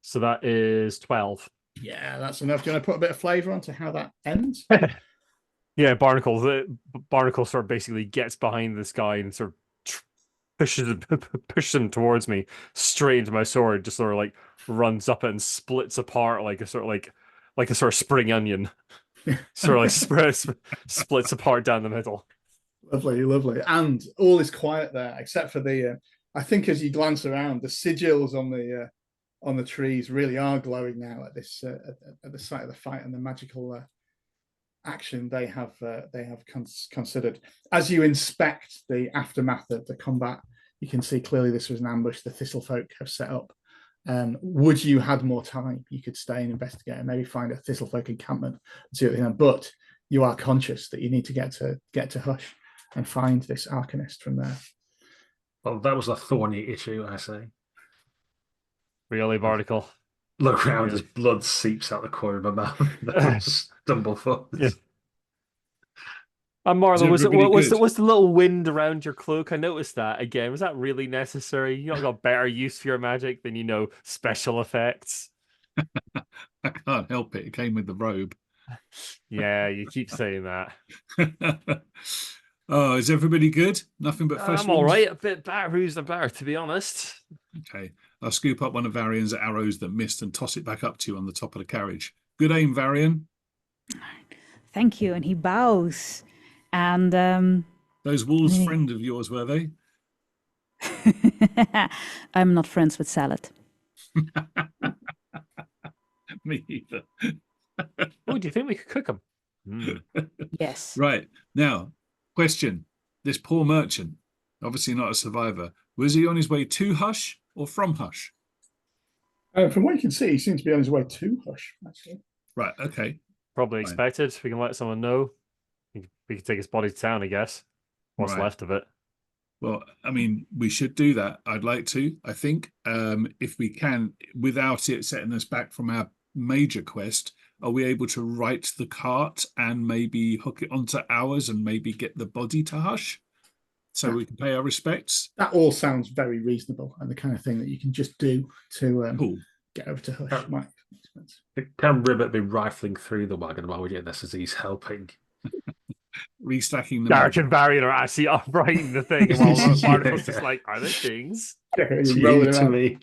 So that is 12. Yeah, that's enough. Do you want to put a bit of flavour onto how that ends? Yeah, Barnacle sort of basically gets behind this guy and sort of pushes him towards me straight into my sword, just sort of like runs up it and splits apart like a sort of spring onion. Sort of like splits apart down the middle. Lovely, lovely. And all is quiet there, except for the I think as you glance around, the sigils on the trees really are glowing now at this at the site of the fight and the magical action they have considered. As you inspect the aftermath of the combat, you can see clearly this was an ambush the Thistlefolk have set up. Would you had more time, you could stay and investigate and maybe find a Thistlefolk encampment and see what they have. But you are conscious that you need to get to Hush and find this Arcanist from there. Well, that was a thorny issue, I say. Really, Barnacle? Look around as blood seeps out the corner of my mouth. Stumble forward. Yeah. And Marlowe, was the little wind around your cloak? I noticed that again. Was that really necessary? You got better use for your magic than special effects. I can't help it. It came with the robe. Yeah, you keep saying that. Oh, is everybody good? Nothing but fresh I'm all right. A bit battered the bar, to be honest. Okay. I'll scoop up one of Varian's arrows that missed and toss it back up to you on the top of the carriage. Good aim, Varian. Thank you. And he bows. And those wolves friend of yours, were they? I'm not friends with salad. Me either. Oh, do you think we could cook them? Mm. Yes. Right. Now, question. This poor merchant, obviously not a survivor, was he on his way to Hush or from Hush? From what you can see, he seems to be on his way to Hush, actually. Right, okay. Probably expected. We can let someone know. We can take his body to town, I guess. What's left of it. Well, I mean, we should do that. I'd like to, I think, if we can, without it setting us back from our major quest. Are we able to right the cart and maybe hook it onto ours and maybe get the body to Hush so we can pay our respects? That all sounds very reasonable and the kind of thing that you can just do to get over to Hush. Can Ribbit be rifling through the wagon while we do this as he's helping? Restacking the Derek and Varian are actually uprighting the thing while Barnacle's just like, are there things? To me.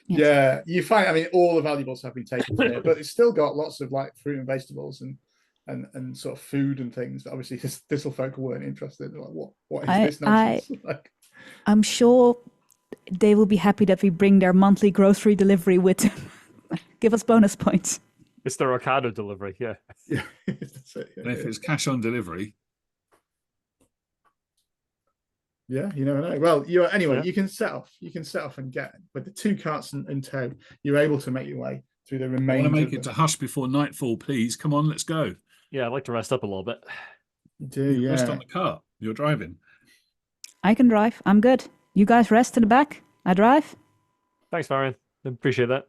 Yeah, you find, I mean, all the valuables have been taken from here, but it's still got lots of like fruit and vegetables and sort of food and things that obviously Thistlefolk weren't interested in. Like, what is this nonsense? I'm sure they will be happy that we bring their monthly grocery delivery with them. Give us bonus points. It's the Rocado delivery, yeah. That's it, and if it's cash on delivery. Yeah, you never know. Well, you can set off and get with the 2 carts in tow. You're able to make your way through the remainder. I want to make it to Hush before nightfall, please. Come on, let's go. Yeah, I'd like to rest up a little bit. You do, rest on the cart. You're driving. I can drive. I'm good. You guys rest in the back. I drive. Thanks, Varian. Appreciate that.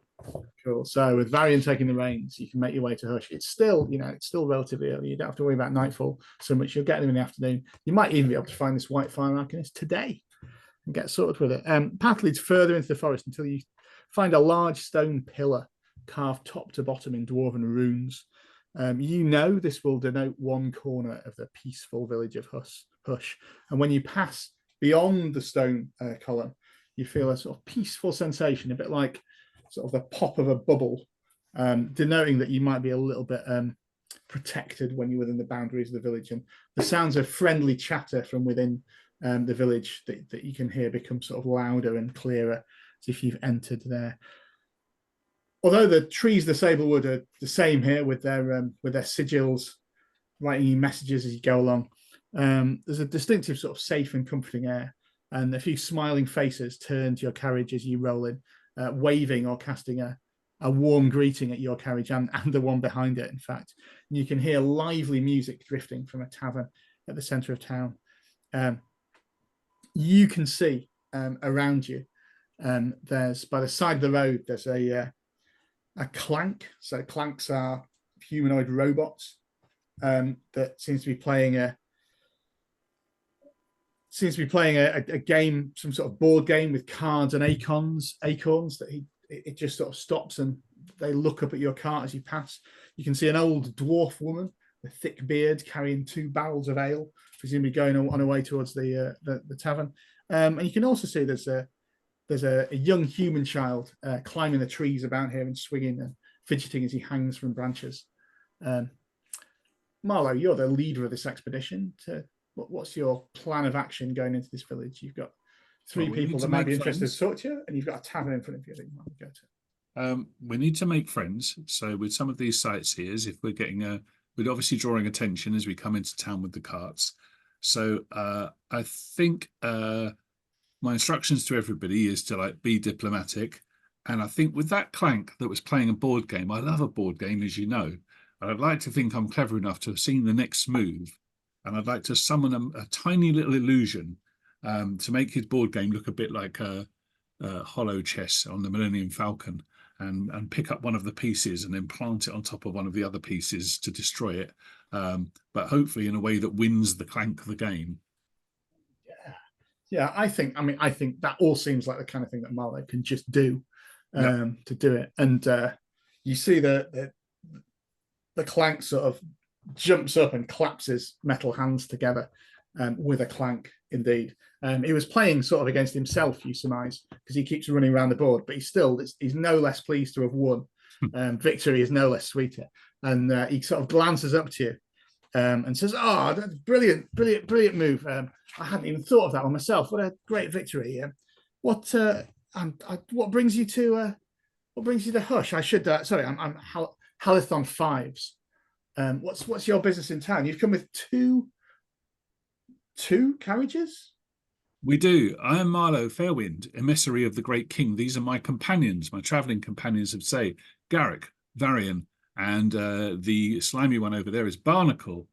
Cool. So with Varian taking the reins, you can make your way to Hush. It's still, it's still relatively early. You don't have to worry about nightfall so much. You'll get them in the afternoon. You might even be able to find this Whitefire Arcanist today and get sorted with it. Path leads further into the forest until you find a large stone pillar carved top to bottom in dwarven runes. This will denote one corner of the peaceful village of Hush. And when you pass beyond the stone column, you feel a sort of peaceful sensation, a bit like sort of the pop of a bubble, denoting that you might be a little bit protected when you're within the boundaries of the village. And the sounds of friendly chatter from within the village that you can hear become sort of louder and clearer as if you've entered there. Although the trees, the Sablewood, are the same here with their sigils writing you messages as you go along, there's a distinctive sort of safe and comforting air, and a few smiling faces turn to your carriage as you roll in, waving or casting a warm greeting at your carriage and the one behind it, in fact. And you can hear lively music drifting from a tavern at the centre of town. You can see around you, there's, by the side of the road, there's a clank. So clanks are humanoid robots that seems to be playing a game, some sort of board game with cards and acorns that it just sort of stops and they look up at your cart as you pass. You can see an old dwarf woman with thick beard carrying 2 barrels of ale, presumably going on her way towards the tavern. And you can also see there's a young human child climbing the trees about here and swinging and fidgeting as he hangs from branches. Marlowe, you're the leader of this expedition. What's your plan of action going into this village? You've got 3 people that might be interested to talk to you, and you've got a tavern in front of you that you might go to. We need to make friends. So with some of these sightseers, if we're getting we're obviously drawing attention as we come into town with the carts. So I think my instructions to everybody is to be diplomatic. And I think with that clank that was playing a board game, I love a board game, as you know. And I'd like to think I'm clever enough to have seen the next move. And I'd like to summon a tiny little illusion to make his board game look a bit like a hollow chess on the Millennium Falcon, and pick up one of the pieces and then plant it on top of one of the other pieces to destroy it. But hopefully in a way that wins the clank of the game. Yeah, I think that all seems like the kind of thing that Marlowe can just do to do it. And you see the clank sort of jumps up and claps his metal hands together with a clank, indeed. He was playing sort of against himself, you surmise, because he keeps running around the board, but he's no less pleased to have won. Victory is no less sweeter. And he sort of glances up to you and says, "Oh, that's brilliant move. I hadn't even thought of that one myself. What a great victory. What brings you to Hush? I should I'm Halithon Fives. What's your business in town? You've come with two carriages?" We do. I am Marlowe Fairwind, emissary of the Great King. These are my companions, my travelling companions of, say, Garrick, Varian, and the slimy one over there is Barnacle.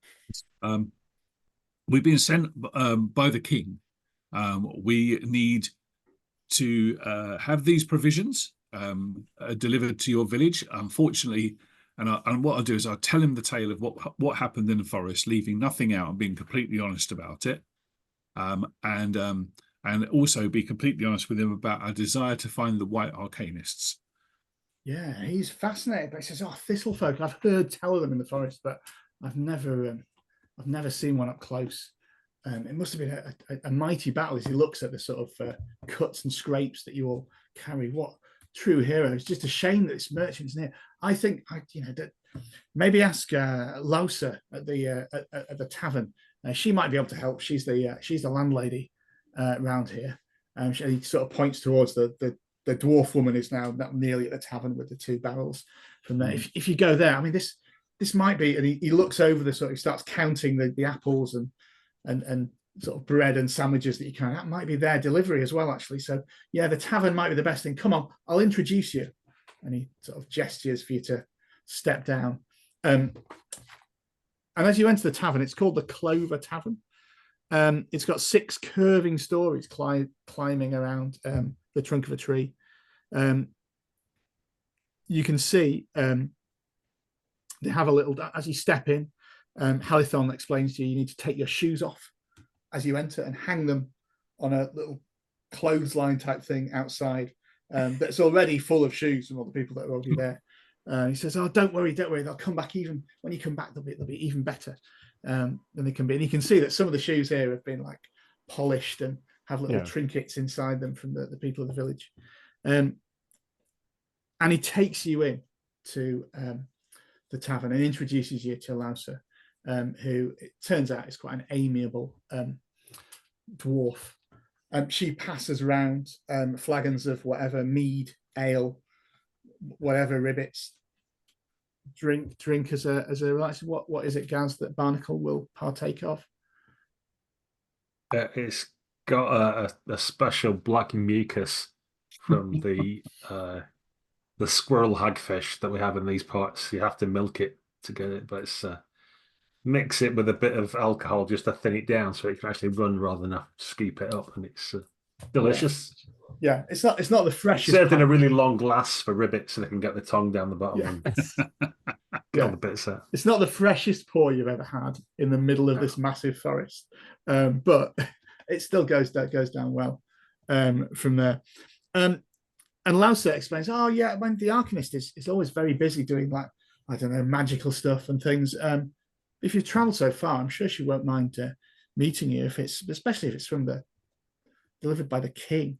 We've been sent by the king. We need to have these provisions delivered to your village. Unfortunately, and what I'll do is I'll tell him the tale of what happened in the forest, leaving nothing out and being completely honest about it. And also be completely honest with him about our desire to find the White Arcanists. Yeah, he's fascinated. But he says, "Oh, Thistlefolk. I've heard tell of them in the forest, but I've never seen one up close. It must have been a mighty battle." As he looks at the sort of cuts and scrapes that you all carry, what true hero! It's just a shame that this merchant's near. I think that maybe ask Lausa at the tavern. She might be able to help. She's the landlady around here. He sort of points towards the dwarf woman who's now nearly at the tavern with the 2 barrels. From there, if you go there, I mean, this might be. And he looks over the sort of, he starts counting the apples and sort of bread and sandwiches that you can. That might be their delivery as well, actually. So yeah, the tavern might be the best thing. Come on, I'll introduce you. And he sort of gestures for you to step down. And as you enter the tavern, it's called the Clover Tavern. It's got 6 curving stories climbing around the trunk of a tree. You can see they have a little, as you step in, Halithon explains to you, you need to take your shoes off as you enter and hang them on a little clothesline type thing outside that's already full of shoes from all the people that are already there. He says, "Oh, don't worry. They'll come back even when you come back. They'll be even better than they can be." And you can see that some of the shoes here have been like polished and have little trinkets inside them from the people of the village. And he takes you in to the tavern and introduces you to Lausa, who it turns out is quite an amiable dwarf. She passes around flagons of whatever mead, ale, whatever ribbits, drink as a relaxation. What is it, Gaz, that Barnacle will partake of? It's got a special black mucus from the squirrel hagfish that we have in these parts. You have to milk it to get it, but it's mix it with a bit of alcohol just to thin it down so it can actually run rather than scoop it up, and it's delicious. Yeah, it's not the freshest. Served in a really long glass for ribbit so they can get the tongue down the bottom and get all the bits out. It's not the freshest pour you've ever had in the middle of this massive forest, but it still goes down well from there. And Lausa explains, oh yeah, when the Arcanist is always very busy doing like, I don't know, magical stuff and things. If you've traveled so far, I'm sure she won't mind meeting you, especially if it's delivered by the king.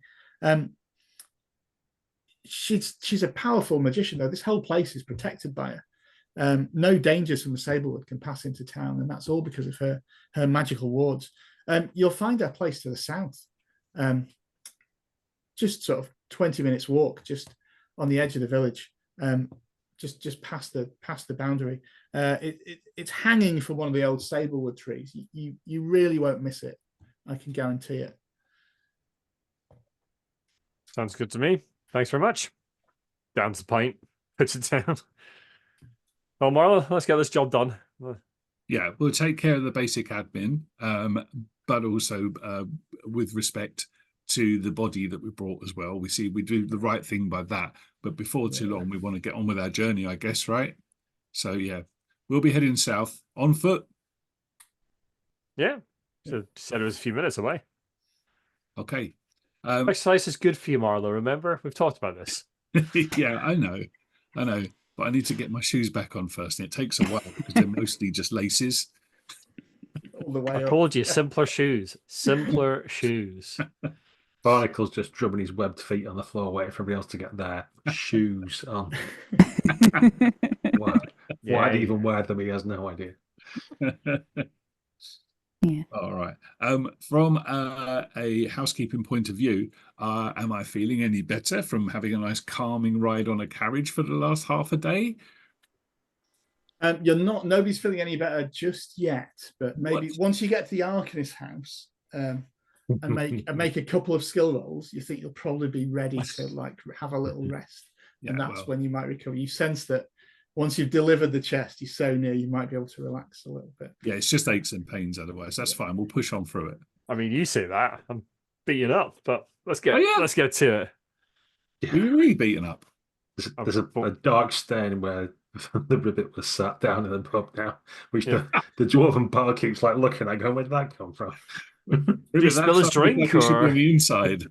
She's a powerful magician, though. This whole place is protected by her. No dangers from the Sablewood can pass into town, and that's all because of her magical wards. You'll find her place to the south, just sort of 20 minutes walk, just on the edge of the village, just past the boundary. It's hanging from one of the old Sablewood trees. You really won't miss it. I can guarantee it. Sounds good to me. Thanks very much. Down to the pint. Puts it down. Well, Marlowe, let's get this job done. Yeah, we'll take care of the basic admin, but also with respect to the body that we brought as well. We do the right thing by that, but before too long, we want to get on with our journey, I guess, right? So yeah, we'll be heading south on foot. Yeah. So said it was a few minutes away. Okay. Exercise is good for you, Marlowe. Remember, we've talked about this. Yeah, I know, but I need to get my shoes back on first, and it takes a while because they're mostly just laces. All the way I up. told you, simpler shoes. Simpler shoes. Barnacle's just drumming his webbed feet on the floor, waiting for everybody else to get their shoes on. Why do you even wear them? He has no idea. Yeah. All right. From a housekeeping point of view, am I feeling any better from having a nice calming ride on a carriage for the last half a day? You're not. Nobody's feeling any better just yet, but maybe once you get to the Arcanist house and make a couple of skill rolls, you think you'll probably be ready to like have a little rest, and that's when you might recover. You sense that once you've delivered the chest, you're so near, you might be able to relax a little bit. Yeah, it's just aches and pains otherwise. That's fine. We'll push on through it. I mean, you say that. I'm beaten up, but let's get to it. We were really beaten up. There's a dark stain where the ribbit was sat down in the pub now, which the dwarven bar keeps like looking at, going, where did that come from? Did he spill his drink? Like on the inside.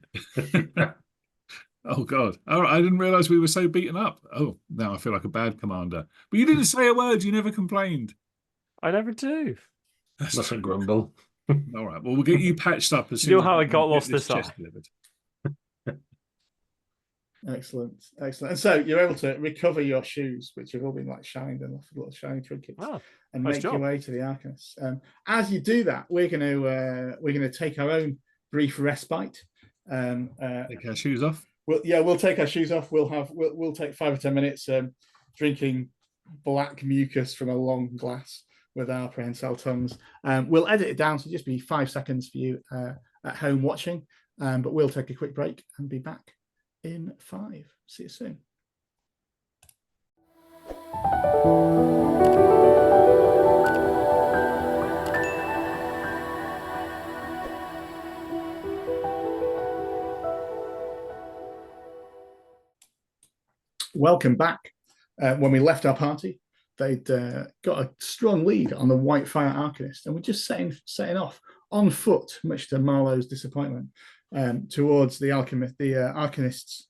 Oh God! Oh, I didn't realise we were so beaten up. Oh, now I feel like a bad commander. But you didn't say a word. You never complained. I never do. Mustn't grumble. All right. Well, we'll get you patched up as soon. You know as how I got lost this chest up. delivered. Excellent. And so you're able to recover your shoes, which have all been like shined and little shiny trinkets, and make your way to the Arcanist. As you do that, we're going to take our own brief respite. Take our shoes off. We'll take our shoes off. We'll take 5 or 10 minutes drinking black mucus from a long glass with our prehensile tongues. We'll edit it down so just be 5 seconds for you at home watching, but we'll take a quick break and be back in 5. See you soon. Welcome back. When we left our party, they'd got a strong lead on the Whitefire Arcanist, and we're just setting off on foot, much to Marlowe's disappointment, towards the Arcanist's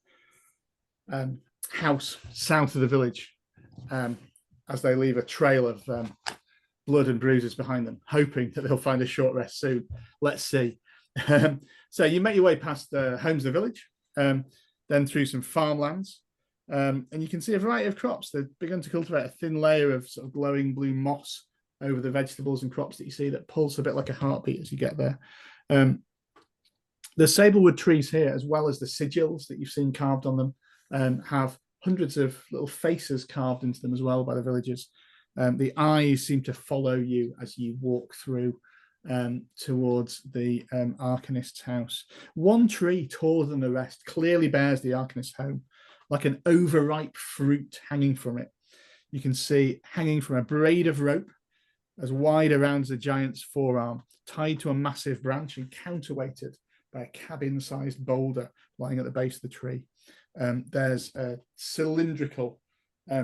house south of the village, as they leave a trail of blood and bruises behind them, hoping that they'll find a short rest soon. Let's see. So you make your way past the homes of the village, then through some farmlands, and you can see a variety of crops. They've begun to cultivate a thin layer of sort of glowing blue moss over the vegetables and crops that you see that pulse a bit like a heartbeat as you get there. The Sablewood trees here, as well as the sigils that you've seen carved on them, have hundreds of little faces carved into them as well by the villagers. The eyes seem to follow you as you walk through towards the Arcanist's house. One tree, taller than the rest, clearly bears the Arcanist's home, like an overripe fruit hanging from it. You can see hanging from a braid of rope as wide around as a giant's forearm, tied to a massive branch and counterweighted by a cabin-sized boulder lying at the base of the tree. There's a cylindrical,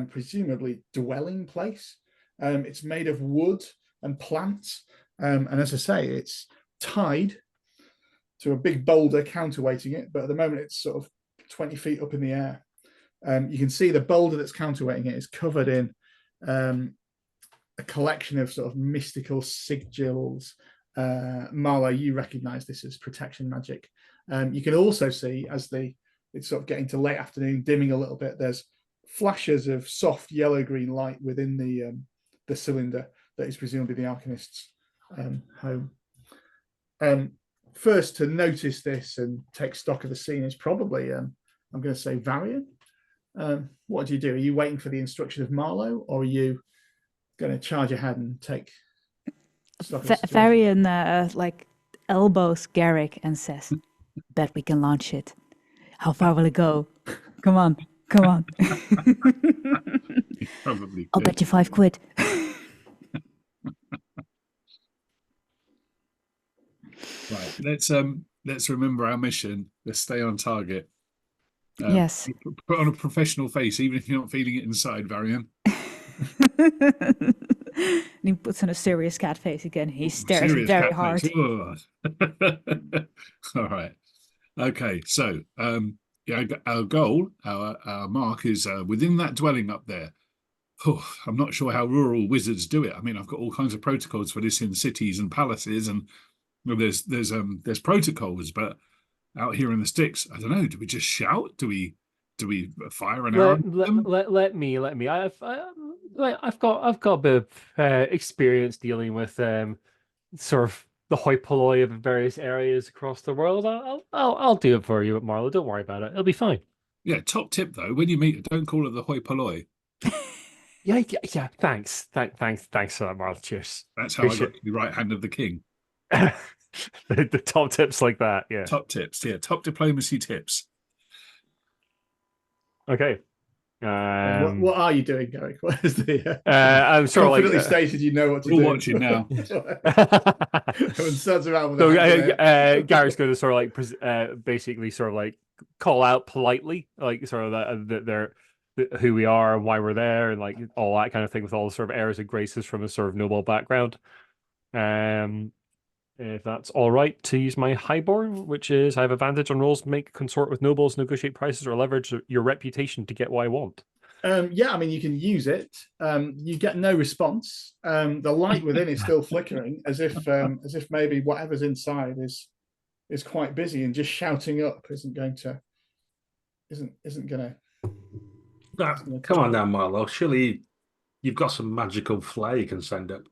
presumably dwelling place. It's made of wood and plants, and as I say, it's tied to a big boulder counterweighting it, but at the moment it's sort of 20 feet up in the air. You can see the boulder that's counterweighting it is covered in a collection of sort of mystical sigils. Marlowe, you recognize this as protection magic. You can also see, as it's sort of getting to late afternoon, dimming a little bit, there's flashes of soft yellow-green light within the cylinder that is presumably the Arcanist's home. First to notice this and take stock of the scene is probably, I'm going to say, Varian. What do? Are you waiting for the instruction of Marlowe, or are you going to charge ahead and take stock of the situation? Varian like elbows Garrick and says, "Bet we can launch it. How far will it go? Come on, come on." Probably I'll bet you 5 quid. Right. Let's remember our mission. Let's stay on target. Yes. Put on a professional face, even if you're not feeling it inside, Varian. And he puts on a serious cat face again. He stares Serious very cat hard. face. All right. Okay. So, our goal, our mark is within that dwelling up there. Oh, I'm not sure how rural wizards do it. I mean, I've got all kinds of protocols for this in cities and palaces, and there's protocols, but out here in the sticks, I don't know. Do we just shout? Do we fire an arrow? Let me. I've got a bit of experience dealing with sort of the hoi polloi of various areas across the world. I'll do it for you, Marlowe. Don't worry about it. It'll be fine. Yeah. Top tip though: when you meet, don't call it the hoi polloi. Yeah. Thanks for that, Marlowe. Cheers. That's how I got to the right hand of the king. the top tips like that, yeah. Top tips, yeah. Top diplomacy tips. Okay. What are you doing, Garrick? What is the? I'm sort of like confidently stated. You know what to do. We're watching now. Everyone stands around with so Garrick's going to sort of like basically sort of like call out politely, like sort of that they're who we are and why we're there, and like all that kind of thing, with all the sort of airs and graces from a sort of noble background. If that's all right to use my highborn, which is I have advantage on rolls, make consort with nobles, negotiate prices, or leverage your reputation to get what I want. Yeah, I mean, you can use it. You get no response. The light within is still flickering, as if maybe whatever's inside is quite busy, and just shouting up isn't going to. Come on now, Marlowe. Surely you've got some magical flair you can send up.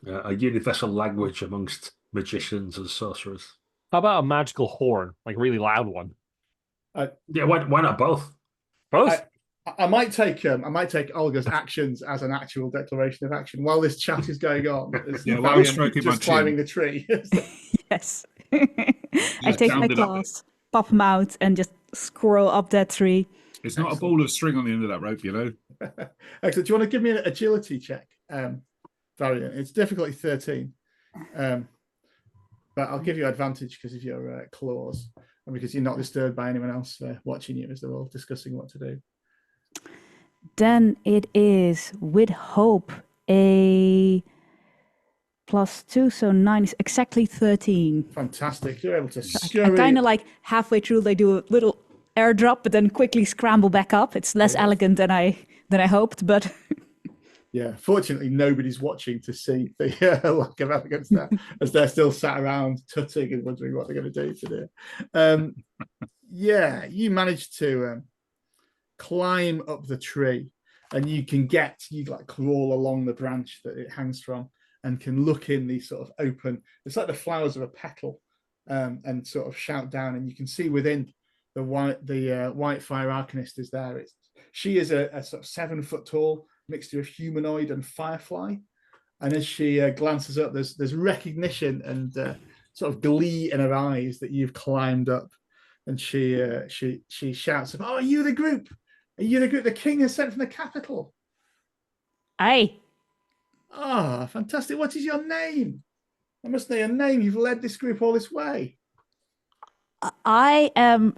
A universal language amongst magicians and sorcerers. How about a magical horn, like a really loud one? Yeah, why not both? Both. I might take Olga's actions as an actual declaration of action while this chat is going on. Yeah, while I'm stroking just my climbing chin. the tree. Yes. I take my claws, pop them out, and just scroll up that tree. It's not a ball of string on the end of that rope, you know. Excellent. Do you want to give me an agility check, Varian? It's difficulty 13, but I'll give you advantage because of your claws and because you're not disturbed by anyone else watching you as they're all discussing what to do. Then it is with hope a +2, so 9 is exactly 13. Fantastic. You're able to I'm kind of like halfway through, they do a little airdrop, but then quickly scramble back up. It's less elegant than I hoped, but yeah. Fortunately, nobody's watching to see the lack of elegance there, as they're still sat around tutting and wondering what they're going to do today. Yeah, you managed to climb up the tree, and you like crawl along the branch that it hangs from, and can look in these sort of open. It's like the flowers of a petal, and sort of shout down, and you can see within the Whitefire Arcanist is there. She is a sort of 7 foot tall mixture of humanoid and firefly, and as she glances up, there's recognition and sort of glee in her eyes that you've climbed up, and she shouts, "Oh, are you the group? Are you the group the king has sent from the capital?" aye. Ah, fantastic! What is your name? I must know your name. You've led this group all this way. I am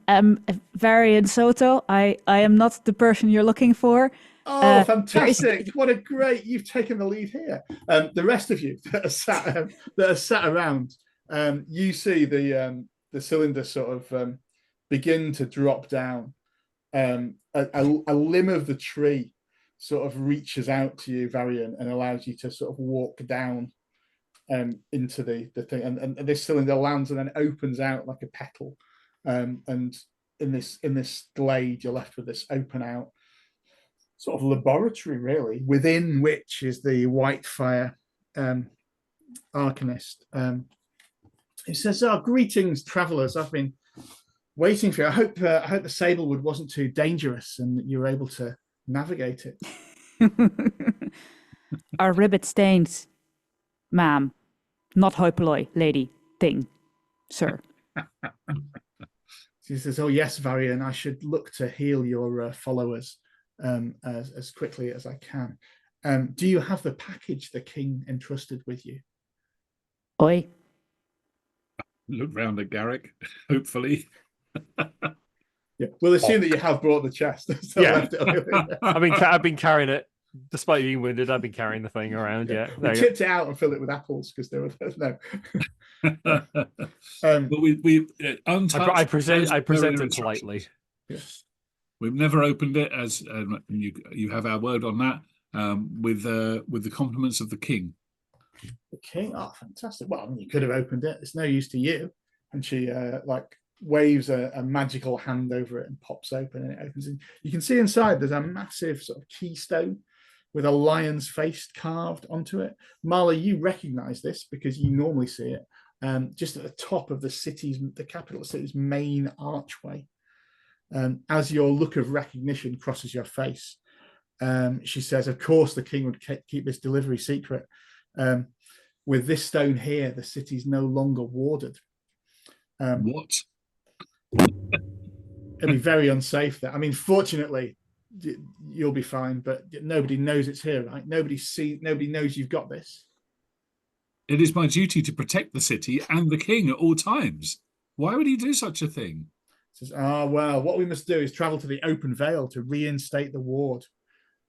Varian Soto. I am not the person you're looking for. Oh, fantastic! What a great! You've taken the lead here. The rest of you that are sat around, you see the cylinder sort of begin to drop down. A limb of the tree sort of reaches out to you, Varian, and allows you to sort of walk down into the thing, and this cylinder lands and then opens out like a petal, and in this glade you're left with this open out sort of laboratory, really, within which is the Whitefire Arcanist. It says, "Oh, greetings, travelers. I've been waiting for you. I hope the Sablewood wasn't too dangerous and that you were able to navigate it." Our ribbit stains, ma'am. Not hoi polloi, lady, thing, sir. She says, "Oh yes, Varian, I should look to heal your followers as quickly as I can. Do you have the package the king entrusted with you?" Oi. Look round at Garrick, hopefully. Yeah, we'll assume that you have brought the chest. So Yeah. left it I've been carrying it. Despite being wounded, I've been carrying the thing around. Yeah, we tipped it out and filled it with apples because there were no. But we untouched. I present it instructions. politely. Yes. We've never opened it, as you have our word on that. With the compliments of the king. The king, oh, fantastic! Well, I mean, you could have opened it. It's no use to you. And she waves a magical hand over it and pops open, and it opens. And you can see inside there's a massive sort of keystone with a lion's face carved onto it. Marlowe, you recognize this because you normally see it just at the top of the capital city's main archway. As your look of recognition crosses your face, she says, "Of course, the king would keep this delivery secret. With this stone here, the city's no longer warded." What? It'd be very unsafe there. I mean, fortunately, you'll be fine, but nobody knows it's here, right? Nobody knows you've got this. It is my duty to protect the city and the king at all times. Why would he do such a thing? Says, well, what we must do is travel to the open vale to reinstate the ward.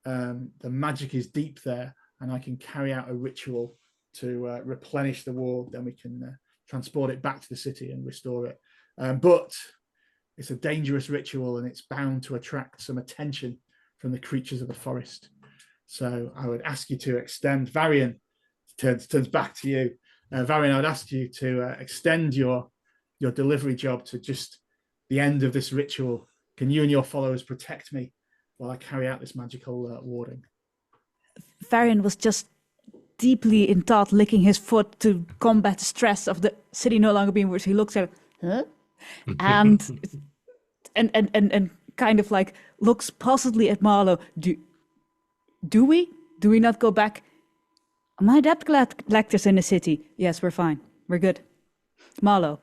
The magic is deep there, and I can carry out a ritual to replenish the ward. Then we can transport it back to the city and restore it. But it's a dangerous ritual, and it's bound to attract some attention from the creatures of the forest. So I would ask you to extend. Varian turns back to you. Varian, I would ask you to extend your delivery job to just the end of this ritual. Can you and your followers protect me while I carry out this magical warding? Varian was just deeply in thought, licking his foot to combat the stress of the city no longer being where he looks at, huh? And kind of like looks possibly at Marlowe. Do we not go back? My debt collectors in the city. Yes, we're fine. We're good. Marlowe.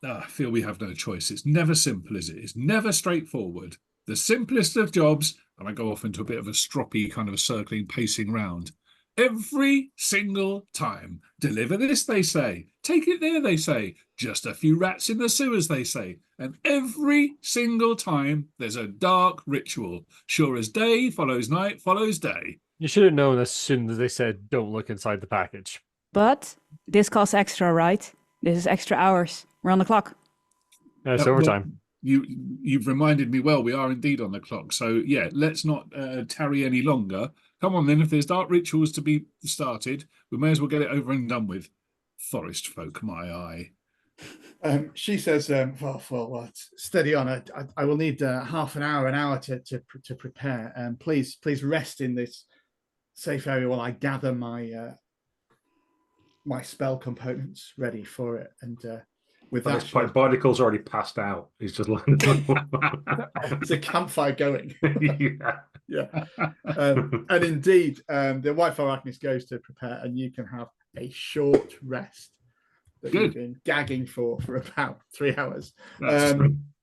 I feel we have no choice. It's never simple, is it? It's never straightforward. The simplest of jobs, and I go off into a bit of a stroppy kind of a circling, pacing round. Every single time. Deliver this, they say. Take it there, they say. Just a few rats in the sewers, they say. And every single time, there's a dark ritual. Sure as day follows night follows day. You should have known as soon as they said, "Don't look inside the package." But this costs extra, right? This is extra hours. We're on the clock. It's overtime. You've reminded me well, we are indeed on the clock. So, yeah, let's not tarry any longer. Come on, then. If there's dark rituals to be started, we may as well get it over and done with. Forest folk, my eye. She says, well, steady on. I will need half an hour to prepare. Please rest in this safe area while I gather my my spell components ready for it. And with At that, this point, Barnacle's already passed out. He's just lying. there's a campfire going. Yeah. And indeed, the Whitefire Arcanist goes to prepare, and you can have a short rest that you've been gagging for about 3 hours.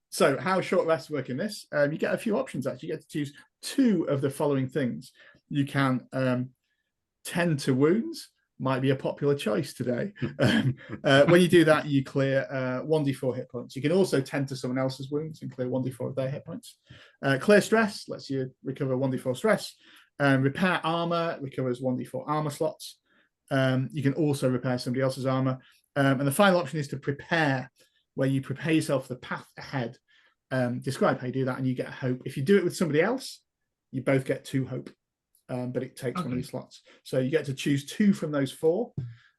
So how short rests work in this? You get a few options, actually. You get to choose 2 of the following things. You can tend to wounds, might be a popular choice today. When you do that, you clear 1d4 hit points. You can also tend to someone else's wounds and clear 1d4 of their hit points. Clear stress lets you recover 1d4 stress. Repair armor recovers 1d4 armor slots. You can also repair somebody else's armor. And the final option is to prepare. where you prepare yourself for the path ahead. Describe how you do that, and you get a hope. If you do it with somebody else, you both get 2 hope, but it takes one of your slots. So you get to choose 2 from those 4,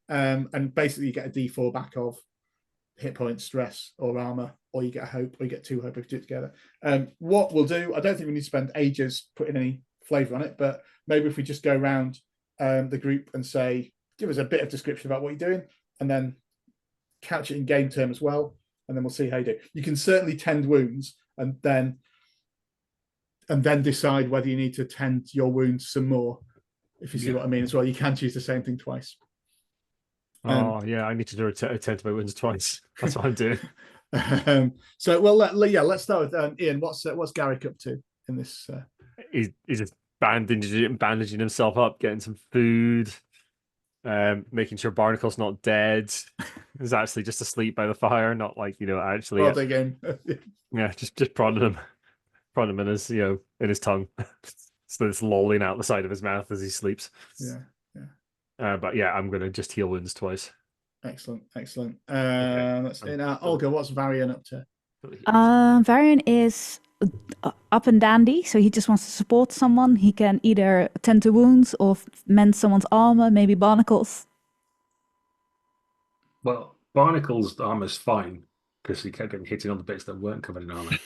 and basically you get a D4 back of hit points, stress, or armor, or you get a hope, or you get 2 hope if you do it together. What we'll do, I don't think we need to spend ages putting any flavor on it, but maybe if we just go around the group and say, give us a bit of description about what you're doing, and then couch it in game term as well, and then we'll see how you do. You can certainly tend wounds and then decide whether you need to tend your wounds some more, if you see what I mean as well. You can choose the same thing twice. I need to do attend to my wounds twice. That's what I'm doing. So, well, let's start with Ian. What's Garrick up to in this? He's just bandaging himself up, getting some food, making sure Barnacle's not dead. He's actually just asleep by the fire, not like actually. Well, again. Yeah, just prodding him in his in his tongue, so it's lolling out the side of his mouth as he sleeps. Yeah. But yeah, I'm gonna just heal wounds twice. Excellent. Okay. That's it. Olga, what's Varian up to? Varian is up and dandy, so he just wants to support someone. He can either tend to wounds or mend someone's armor, maybe Barnacles. Well, Barnacle's armor's fine because he kept getting hit on the bits that weren't covered in armor.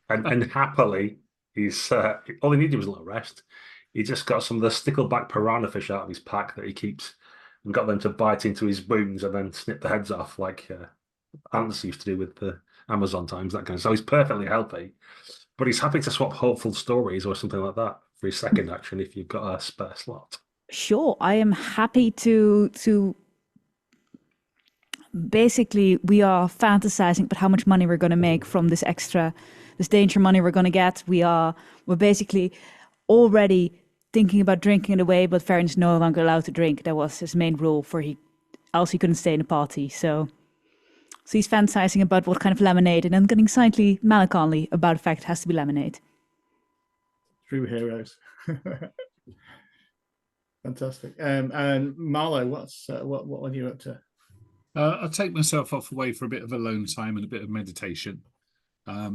And happily, he's all he needed was a little rest. He just got some of the stickleback piranha fish out of his pack that he keeps and got them to bite into his wounds and then snip the heads off like ants used to do with the Amazon times, that kind of. So he's perfectly healthy, but he's happy to swap hopeful stories or something like that for his second action if you've got a spare slot. Sure, I am happy to basically, we are fantasizing about how much money we're going to make from this danger money we're going to get. We're basically already thinking about drinking it away, but Varian is no longer allowed to drink. That was his main rule, else he couldn't stay in the party. So he's fantasizing about what kind of lemonade, and then getting slightly melancholy about the fact it has to be lemonade. True heroes. Fantastic. And Marlowe, what are you up to? I'll take myself off away for a bit of alone time and a bit of meditation.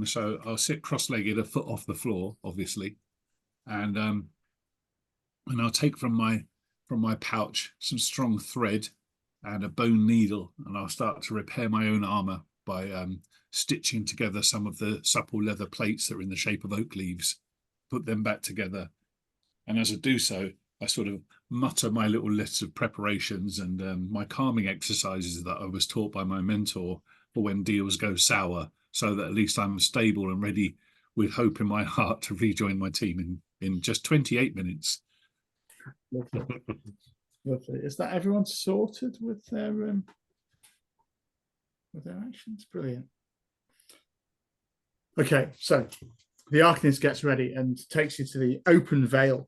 So I'll sit cross-legged, a foot off the floor, obviously, and I'll take from my pouch some strong thread and a bone needle, and I'll start to repair my own armor by stitching together some of the supple leather plates that are in the shape of oak leaves, put them back together, and as I do so, I sort of mutter my little list of preparations and my calming exercises that I was taught by my mentor for when deals go sour, so that at least I'm stable and ready with hope in my heart to rejoin my team in just 28 minutes. Lovely. Is that everyone sorted with their actions? Brilliant. Okay, so the Arcanist gets ready and takes you to the open vale,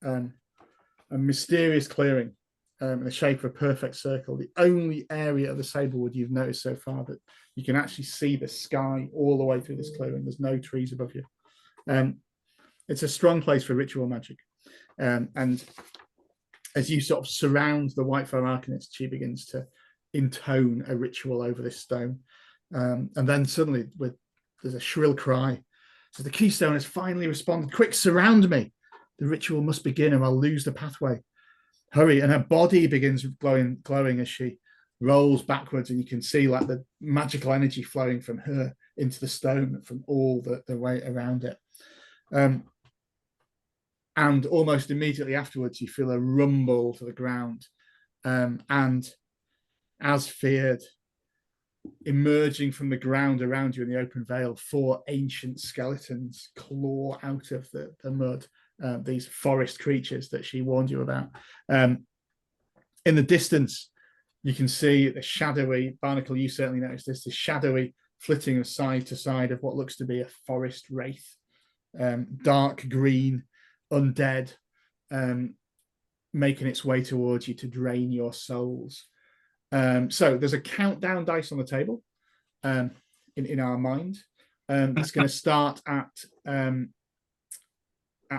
a mysterious clearing in the shape of a perfect circle. The only area of the Sablewood you've noticed so far that you can actually see the sky all the way through this clearing. There's no trees above you. It's a strong place for ritual magic. And as you sort of surround the Whitefire Arcanist, she begins to intone a ritual over this stone. And then suddenly there's a shrill cry. So the keystone has finally responded. Quick, surround me. The ritual must begin or I'll lose the pathway. Hurry. And her body begins glowing as she rolls backwards, and you can see like the magical energy flowing from her into the stone from all the way around it. And almost immediately afterwards, you feel a rumble to the ground. And as feared, emerging from the ground around you in the open vale, 4 ancient skeletons claw out of the mud. These forest creatures that she warned you about. In the distance, you can see the shadowy, Barnacle, you certainly noticed this, the shadowy flitting of side to side of what looks to be a forest wraith. Dark green, undead, making its way towards you to drain your souls. So there's a countdown dice on the table in our mind. It's going to start at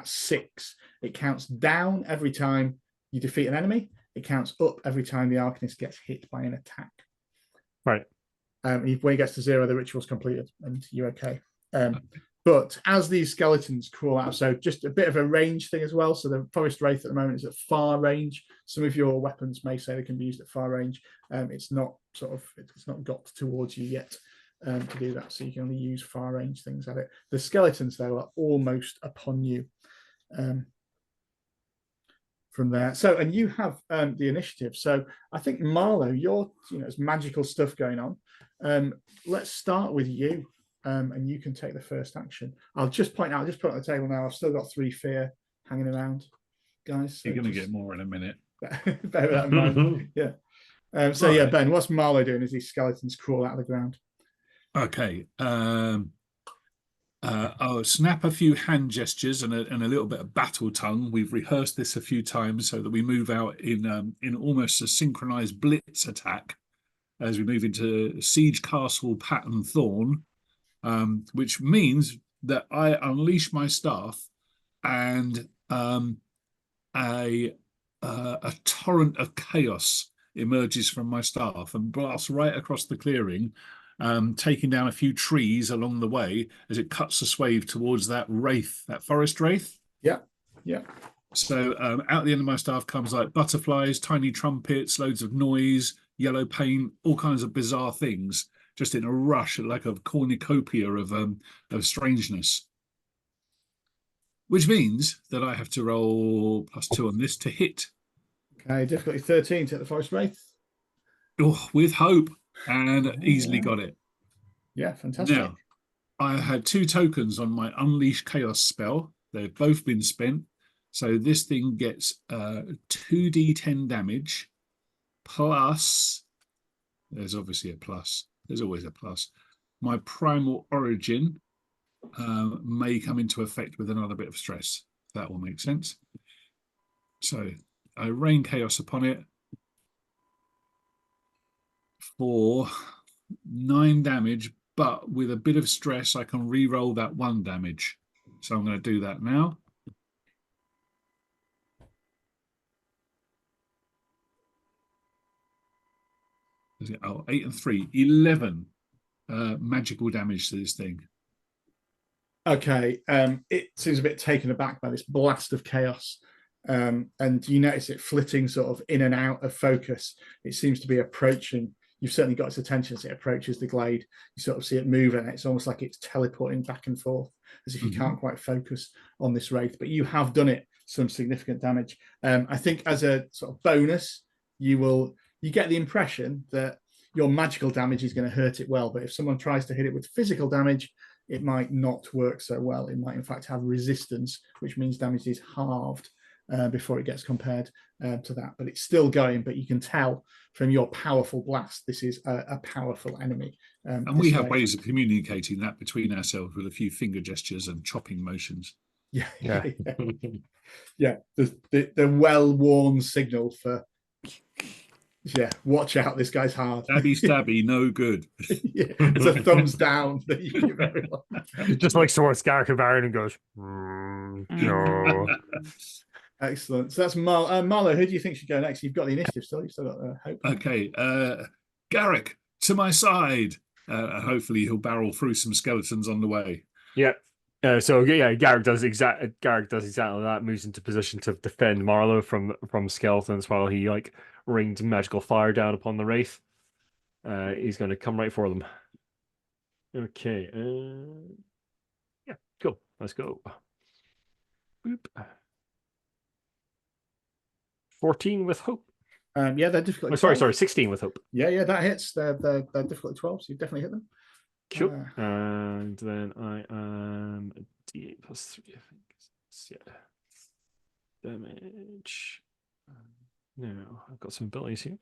6. It counts down every time you defeat an enemy. It counts up every time the Arcanist gets hit by an attack. Right. When he gets to 0, the ritual's completed and you're okay. But as these skeletons crawl out, so just a bit of a range thing as well. So the Forest Wraith at the moment is at far range. Some of your weapons may say they can be used at far range. It's not got towards you yet to do that. So you can only use far range things at it. The skeletons, though, are almost upon you from there. So, and you have the initiative. So I think Marlowe, there's magical stuff going on. Let's start with you. And you can take the first action. I'll just point out, just put it on the table now, I've still got 3 fear hanging around, guys. So you're going to get more in a minute. Bear that in mind. Yeah. Yeah, Ben, what's Marlowe doing as these skeletons crawl out of the ground? Okay. I'll snap a few hand gestures and a little bit of battle tongue. We've rehearsed this a few times so that we move out in almost a synchronized blitz attack as we move into Siege Castle Pattern Thorn. Which means that I unleash my staff and a torrent of chaos emerges from my staff and blasts right across the clearing, taking down a few trees along the way as it cuts a swathe towards that wraith, that forest wraith. Yeah. So out the end of my staff comes like butterflies, tiny trumpets, loads of noise, yellow paint, all kinds of bizarre things. Just in a rush, like a cornucopia of strangeness. Which means that I have to roll +2 on this to hit. Okay, difficulty 13 to hit the Forest Wraith. Oh, with hope, and easily got it. Yeah, fantastic. Now, I had 2 tokens on my Unleash Chaos spell. They've both been spent. So this thing gets 2d10 damage, plus, there's obviously a plus. There's always a plus. My primal origin may come into effect with another bit of stress. That will make sense. So I rain chaos upon it for 9 damage, but with a bit of stress, I can re-roll that 1 damage. So I'm going to do that now. Oh, 8 and 3, 11 magical damage to this thing. Okay, it seems a bit taken aback by this blast of chaos, and you notice it flitting sort of in and out of focus. It seems to be approaching. You've certainly got its attention as it approaches the glade. You sort of see it move, and it's almost like it's teleporting back and forth, as if you can't quite focus on this wraith. But you have done it some significant damage. I think as a sort of bonus, you get the impression that your magical damage is going to hurt it well. But if someone tries to hit it with physical damage, it might not work so well. It might, in fact, have resistance, which means damage is halved before it gets compared to that. But it's still going, but you can tell from your powerful blast, this is a powerful enemy. And we have ways of communicating that between ourselves with a few finger gestures and chopping motions. Yeah. The well-worn signal for, watch out, this guy's hard. Stabby, no good. It's a thumbs down. Very well. Just like Swords Garrick Baron and goes, no. Excellent. So that's Marlowe. Who do you think should go next? You've got the initiative still. You've still got hope. Okay. Garrick, to my side. Hopefully he'll barrel through some skeletons on the way. Yeah. Garrick does exactly that. Moves into position to defend Marlowe from skeletons while he rains magical fire down upon the wraith. He's going to come right for them. Okay. Yeah. Cool. Let's go. Boop. 14 with hope. They're difficult. Sorry, 16 with hope. Yeah, that hits. They're difficult 12, so you definitely hit them. Cool. And then I am D8 plus 3, I think. Yeah. Damage. Now, I've got some abilities here.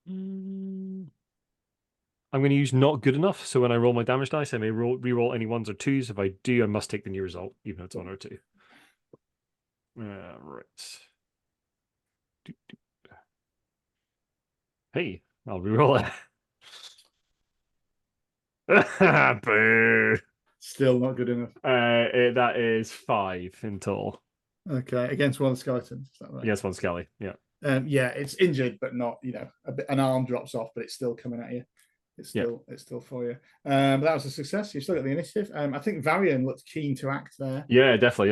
I'm going to use not good enough, so when I roll my damage dice, I may re-roll any 1s or 2s. If I do, I must take the new result, even though it's 1 or 2. Right. Hey, I'll re-roll it. Boo. Still not good enough. That is 5 in total. Okay, against one of the skeletons. Is that right? Against one skelly, yeah. Yeah, it's injured, but not, an arm drops off, but it's still coming at you. It's still for you. But that was a success. You've still got the initiative. I think Varian looked keen to act there. Yeah, definitely.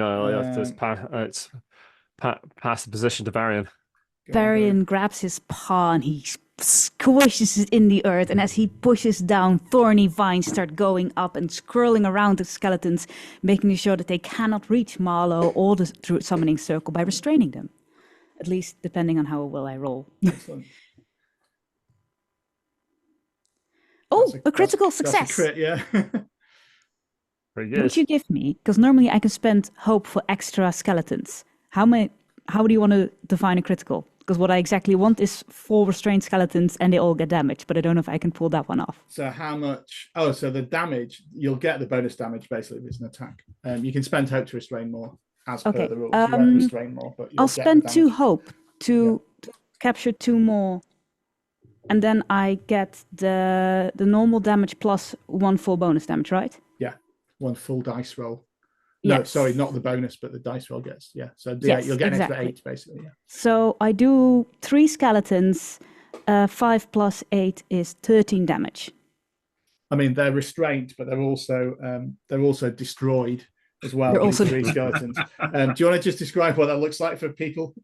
It's pass the position to Varian. Varian grabs his paw and he squishes it in the earth, and as he pushes down, thorny vines start going up and swirling around the skeletons, making sure that they cannot reach Marlowe or the summoning circle by restraining them. At least depending on how well I roll. Excellent. A critical success. That's a crit, yeah. Very good. Would you give me? Because normally I can spend hope for extra skeletons. How do you want to define a critical? Because what I exactly want is 4 restrained skeletons and they all get damaged, but I don't know if I can pull that one off. So how much? Oh, so the damage, you'll get the bonus damage basically if it's an attack. You can spend hope to restrain more as per the rules. You won't restrain more, but I'll spend 2 hope to capture 2 more. And then I get the normal damage plus 1 full bonus damage, right? Yeah, 1 full dice roll. Yes. No, sorry, not the bonus, but the dice roll gets. Yeah, so Yes, you'll get an exactly. extra 8 basically. Yeah. So I do 3 skeletons. 5 plus 8 is 13 damage. I mean, they're restrained, but they're also destroyed as well. They're also 3 skeletons. Do you want to just describe what that looks like for people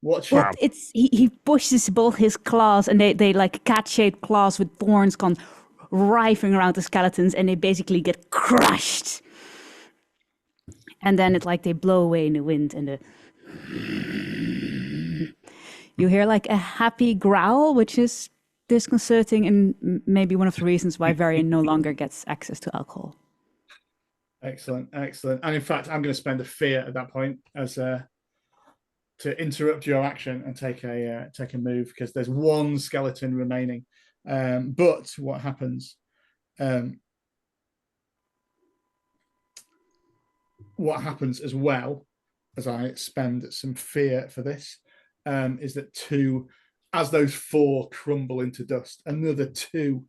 watching? Well, he pushes both his claws, and they like cat-shaped claws with thorns gone rifling around the skeletons, and they basically get crushed. And then it's like they blow away in the wind, and you hear like a happy growl, which is disconcerting, and maybe one of the reasons why Varian no longer gets access to alcohol. Excellent. And in fact, I'm going to spend a fear at that point as to interrupt your action and take a move, because there's 1 skeleton remaining. But what happens? What happens as well, as I spend some fear for this, is that as those 4 crumble into dust, another 2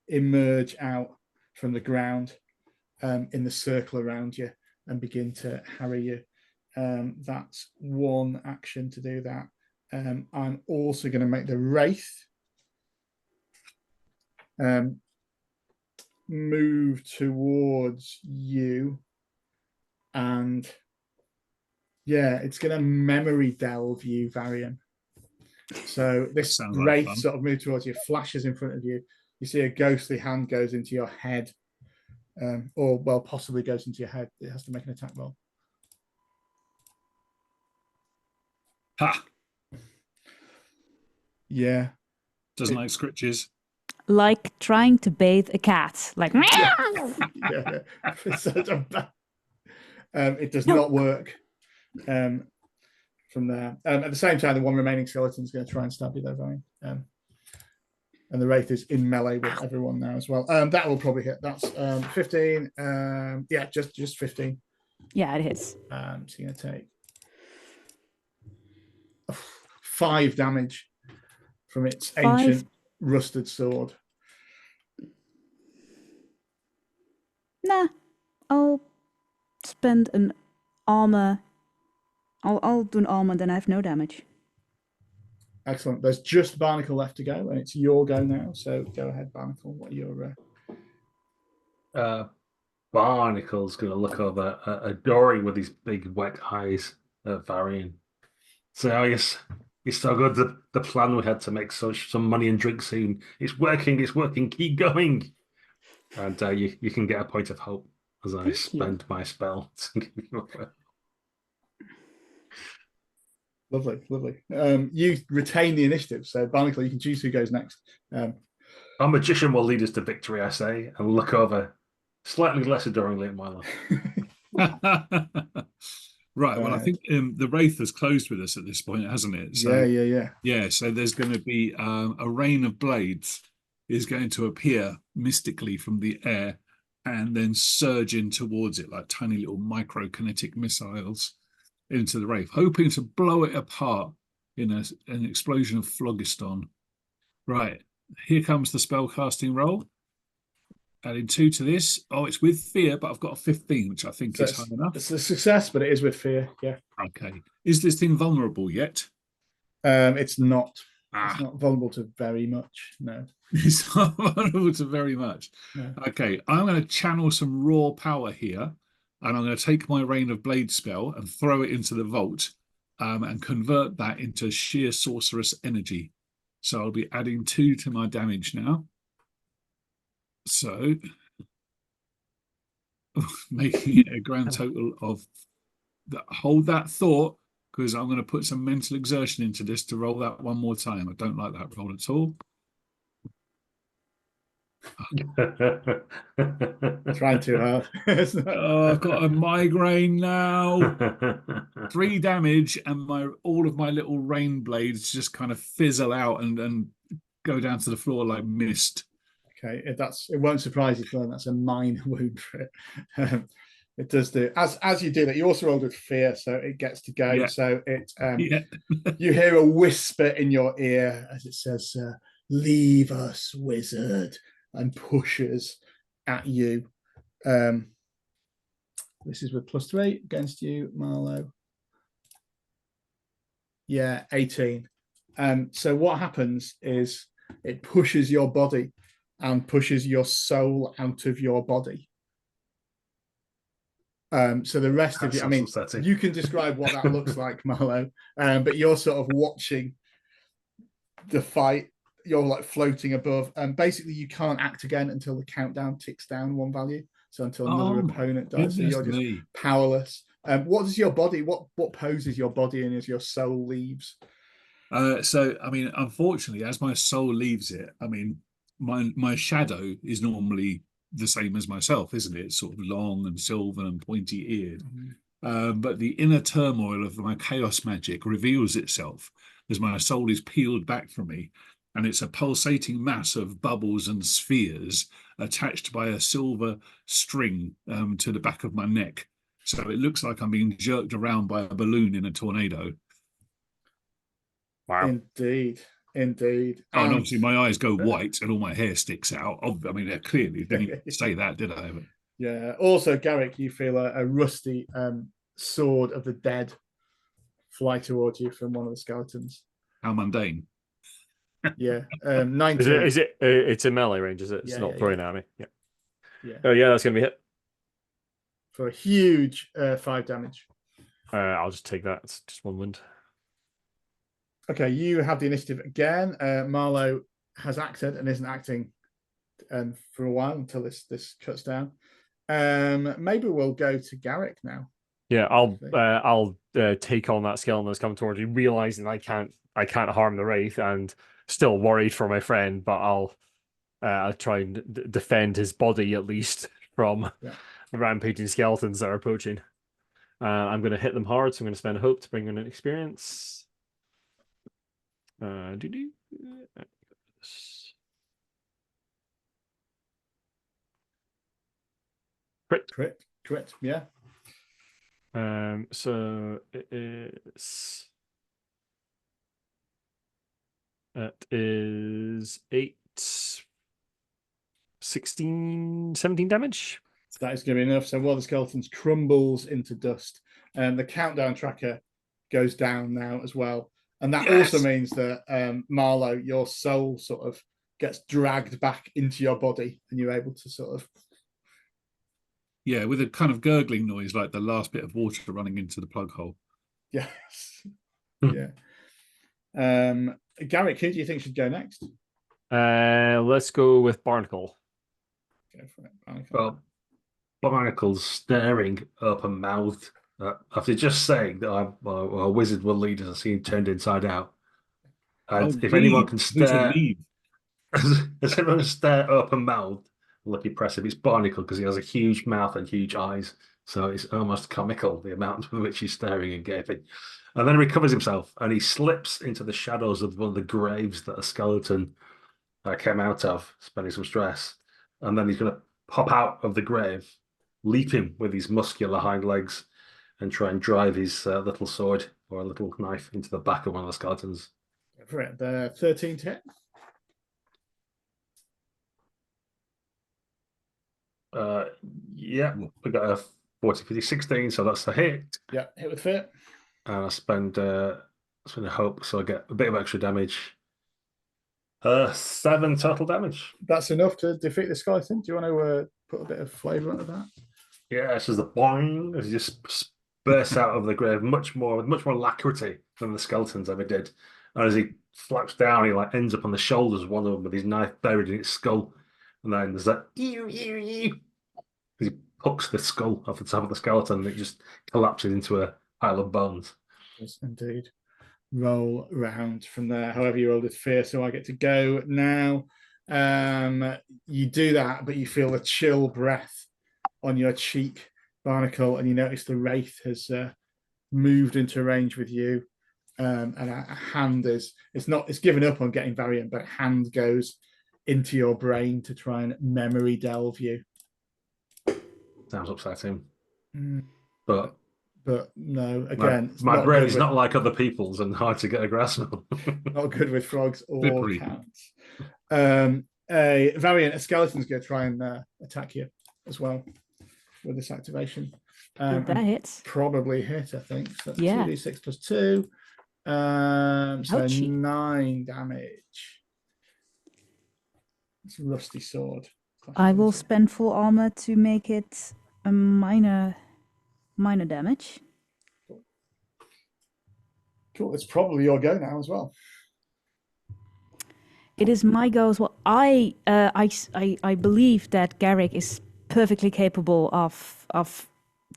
emerge out from the ground in the circle around you and begin to harry you. That's 1 action to do that. I'm also going to make the Wraith move towards you. And it's going to memory delve you, Varian. So this Wraith sort of moves towards you, flashes in front of you. You see a ghostly hand goes into your head, or possibly goes into your head. It has to make an attack roll. Ha! Yeah. Doesn't like scritches. Like trying to bathe a cat. Like, yeah. It does not work from there. At the same time, the 1 remaining skeleton is going to try and stab you though, Varian. And the Wraith is in melee with everyone now as well. That will probably hit. That's 15. Just 15. Yeah, it hits. So you're going to take 5 damage from its ancient rusted sword. Nah, I'll spend an armor. I'll do an armor, then I have no damage. Excellent. There's just Barnacle left to go, and it's your go now. So go ahead, Barnacle. What are your? Barnacle's going to look over adoring with his big wet eyes at Varian. So yes, it's so good. The plan we had to make some money and drink soon. It's working. Keep going. And you can get a point of hope as I spend my spell. Lovely. You retain the initiative, so Barnacle, you can choose who goes next. Our magician will lead us to victory, I say, and look over slightly less adoringly at Marlowe. Right. Well, I think the Wraith has closed with us at this point, hasn't it? So, yeah. So there's going to be a rain of blades is going to appear mystically from the air and then surge in towards it like tiny little microkinetic missiles into the Wraith, hoping to blow it apart in an explosion of phlogiston. Right, here comes the spellcasting roll. Adding 2 to this. Oh, it's with fear, but I've got a 15, which I think is high enough. It's a success, but it is with fear, yeah. Okay. Is this thing vulnerable yet? It's not. Ah. It's not vulnerable to very much. No. It's not vulnerable to very much. No. Okay, I'm going to channel some raw power here, and I'm going to take my Rain of Blade spell and throw it into the vault, and convert that into sheer sorceress energy. So I'll be adding 2 to my damage now. So making it a grand total of hold that thought, because I'm going to put some mental exertion into this to roll that one more time. I don't like that roll at all. Trying too hard. Oh, I've got a migraine now. 3 damage, and all of my little rain blades just kind of fizzle out and go down to the floor like mist. Okay, it won't surprise you, Fern. That's a minor wound for it. It does do as you do that. You also rolled with fear, so it gets to go. Yeah. So it Yeah. you hear a whisper in your ear as it says, "Leave us, wizard," and pushes at you. This is with +3 against you, Marlowe. Yeah, 18. So what happens is it pushes your body and pushes your soul out of your body. So the rest of you, I mean, you can describe what that looks like, Marlowe, but you're sort of watching the fight. You're like floating above, and basically you can't act again until the countdown ticks down 1 value. So until another opponent dies, so you're just powerless. What does your body? What pose is your body in as your soul leaves? So I mean, unfortunately, as my soul leaves it, I mean, my shadow is normally the same as myself, isn't it? It's sort of long and silver and pointy-eared. But the inner turmoil of my chaos magic reveals itself as my soul is peeled back from me, and it's a pulsating mass of bubbles and spheres attached by a silver string to the back of my neck. So it looks like I'm being jerked around by a balloon in a tornado. Wow. Indeed. Oh, and obviously my eyes go white and all my hair sticks out. I mean, I clearly didn't say that, did I? Yeah. Also, Garrick, you feel a rusty sword of the dead fly towards you from one of the skeletons. How mundane. Yeah. 19. Is it? It's a melee range, is it? It's not throwing at me. Yeah. Yeah. Oh yeah, that's gonna be hit. For a huge 5 damage. I'll just take that. It's just 1 wound. Okay, you have the initiative again. Marlowe has acted and isn't acting for a while until this cuts down. Maybe we'll go to Garrick now. Yeah, I'll take on that skeleton that's coming towards you, realizing I can't harm the wraith, and still worried for my friend, but I'll try and defend his body at least from rampaging skeletons that are approaching. I'm going to hit them hard, so I'm going to spend a hope to bring in an experience. Crit, yeah. So it is 8, 16, 17 damage. So that is going to be enough. So while the skeletons crumbles into dust, and the countdown tracker goes down now as well. And that also means that Marlowe, your soul sort of gets dragged back into your body, and you're able to sort of... Yeah, with a kind of gurgling noise, like the last bit of water running into the plug hole. Yes. Yeah. Garrick, who do you think should go next? Let's go with Barnacle. Go for it, Barnacle. Well, Barnacle's staring open-mouthed after just saying that a wizard will lead us. I see him turned inside out. And if anyone can stare, as anyone can stare open-mouthed, look impressive, it's Barnacle, because he has a huge mouth and huge eyes. So it's almost comical, the amount with which he's staring and gaping. And then he recovers himself and he slips into the shadows of one of the graves that a skeleton came out of, spending some stress. And then he's going to pop out of the grave, leaping with his muscular hind legs, and try and drive his little sword or a little knife into the back of one of the skeletons. For it, the 13 to hit. Yeah, we got a 40, 50, 16, so that's a hit. Yeah, hit with fear. And I spend That's going to hope, so I get a bit of extra damage. 7 total damage. That's enough to defeat the skeleton. Do you want to put a bit of flavour into that? Yeah, this is the boing as he just bursts out of the grave with much more alacrity than the skeletons ever did. And as he flaps down, he like ends up on the shoulders of one of them with his knife buried in its skull. And then there's that ew, ew, ew. He hooks the skull off the top of the skeleton and it just collapses into a pile of bones. Yes, indeed. Roll round from there, however you rolled with fear. So I get to go now. You do that, but you feel a chill breath on your cheek, Barnacle, and you notice the wraith has moved into range with you. And a hand it's given up on getting Varian, but a hand goes into your brain to try and memory delve you. Sounds upsetting. Mm. But no, again, my brain is not like other people's and hard to get a grasp of. Not good with frogs or cats. A skeleton's going to try and attack you as well with this activation. That hits. Probably hit, I think. So that's Yeah. 2d6 plus 2. So Ouchie. 9 damage. It's a rusty sword. I will spend full armor to make it a minor damage. Cool. It's probably your go now as well. It is my go as well. I believe that Garrick is perfectly capable of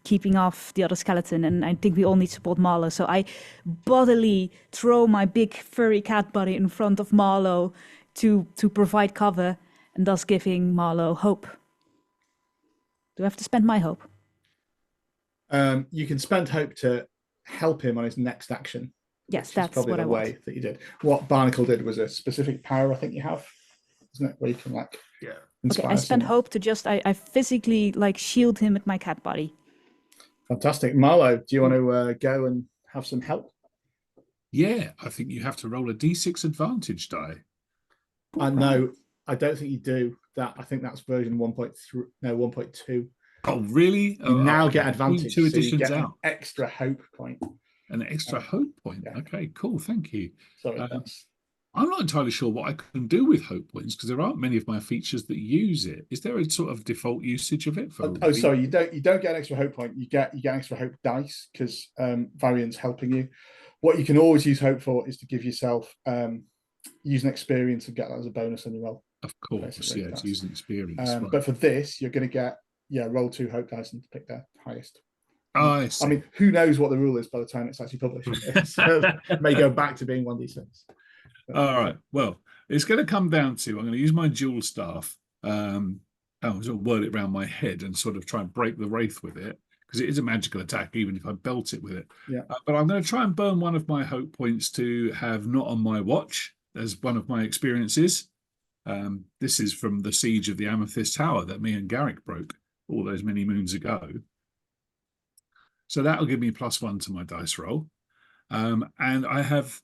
keeping off the other skeleton, and I think we all need support Marlowe. So I bodily throw my big furry cat body in front of Marlowe to provide cover, and thus giving Marlowe hope. Do I have to spend my hope? You can spend hope to help him on his next action. Yes, Which that's is probably what the I way want. that you did. What Barnacle did was a specific power I think you have, isn't it? Where you can Yeah. inspire Okay, I spend someone. hope to just I physically shield him with my cat body. Fantastic. Marlowe, do you want to go and have some help? Yeah, I think you have to roll a d6 advantage die. No, I don't think you do that. I think that's version 1.3, no, 1.2. Oh, really? You now get advantage. Two So you additions get out. an extra hope point. An extra hope point. Yeah. Okay, cool. Thank you. Sorry, that's... I'm not entirely sure what I can do with hope points because there aren't many of my features that use it. Is there a sort of default usage of it? Sorry, you don't get an extra hope point. You get extra hope dice because Varian's helping you. What you can always use hope for is to give yourself use an experience and get that as a bonus on your roll. Of course, basically. yeah, it's using experience. Right. But for this, you're going to get roll 2 hope dice and pick the highest. I mean, who knows what the rule is by the time it's actually published? So it may go back to being 1d6. All right. Well, it's going to come down to I'm going to use my dual staff. I'll sort of whirl it around my head and sort of try and break the wraith with it because it is a magical attack, even if I belt it with it. Yeah. But I'm going to try and burn one of my hope points to have not on my watch as one of my experiences. This is from the siege of the Amethyst Tower that me and Garrick broke all those many moons ago. So that'll give me +1 to my dice roll. And I have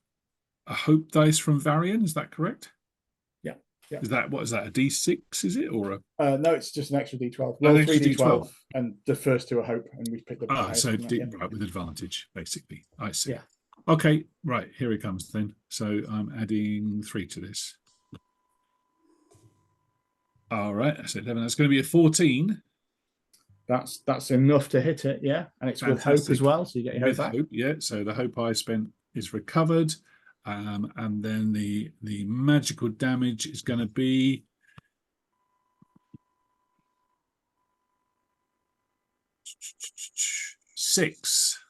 a hope dice from Varian, is that correct? Yeah. Is that a D6, is it? Or a no, it's just an extra D12. Roll 3 D12 and the first 2 are hope, and we've picked up. So right with advantage, basically. I see. Yeah. Okay, right, here it comes then. So I'm adding 3 to this. All right, that's 11. That's going to be a 14. That's enough to hit it, yeah. And it's with hope as well, so you get your hope back. Hope, yeah. So the hope I spent is recovered. And then the magical damage is going to be 6.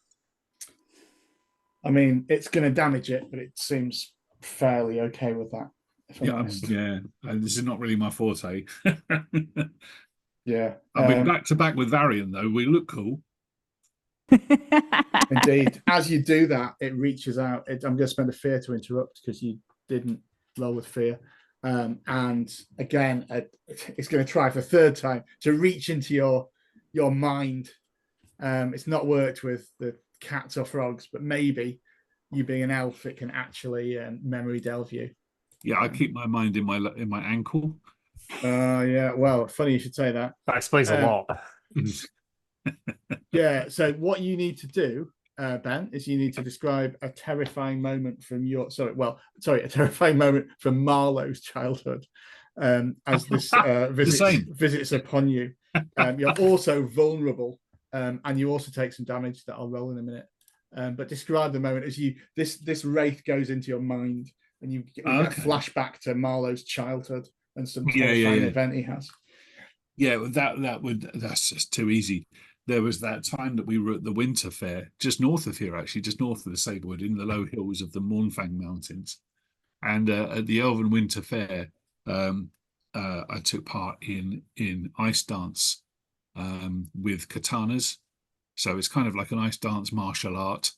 I mean, it's going to damage it, but it seems fairly okay with that. If I'm honest. Yeah. This is not really my forte. Yeah. I'll be back to back with Varian, though. We look cool. Indeed. As you do that, it reaches out. I'm going to spend a fear to interrupt because you didn't roll with fear. And again, it's going to try for a third time to reach into your mind. It's not worked with the cats or frogs, but maybe you being an elf, it can actually memory delve you. Yeah, I keep my mind in my ankle. Yeah. Well, funny you should say that. That explains a lot. Yeah. So what you need to do Ben, is you need to describe a terrifying moment from a terrifying moment from Marlowe's childhood as this visits upon you. You're also vulnerable, and you also take some damage that I'll roll in a minute. But describe the moment as this wraith goes into your mind, and you get a flashback to Marlowe's childhood and some terrifying event he has. Yeah, that's just too easy. There was that time that we were at the Winter Fair, just north of here, actually, just north of the Sablewood, in the low hills of the Mournfang Mountains. And at the Elven Winter Fair, I took part in ice dance with katanas. So it's kind of like an ice dance martial art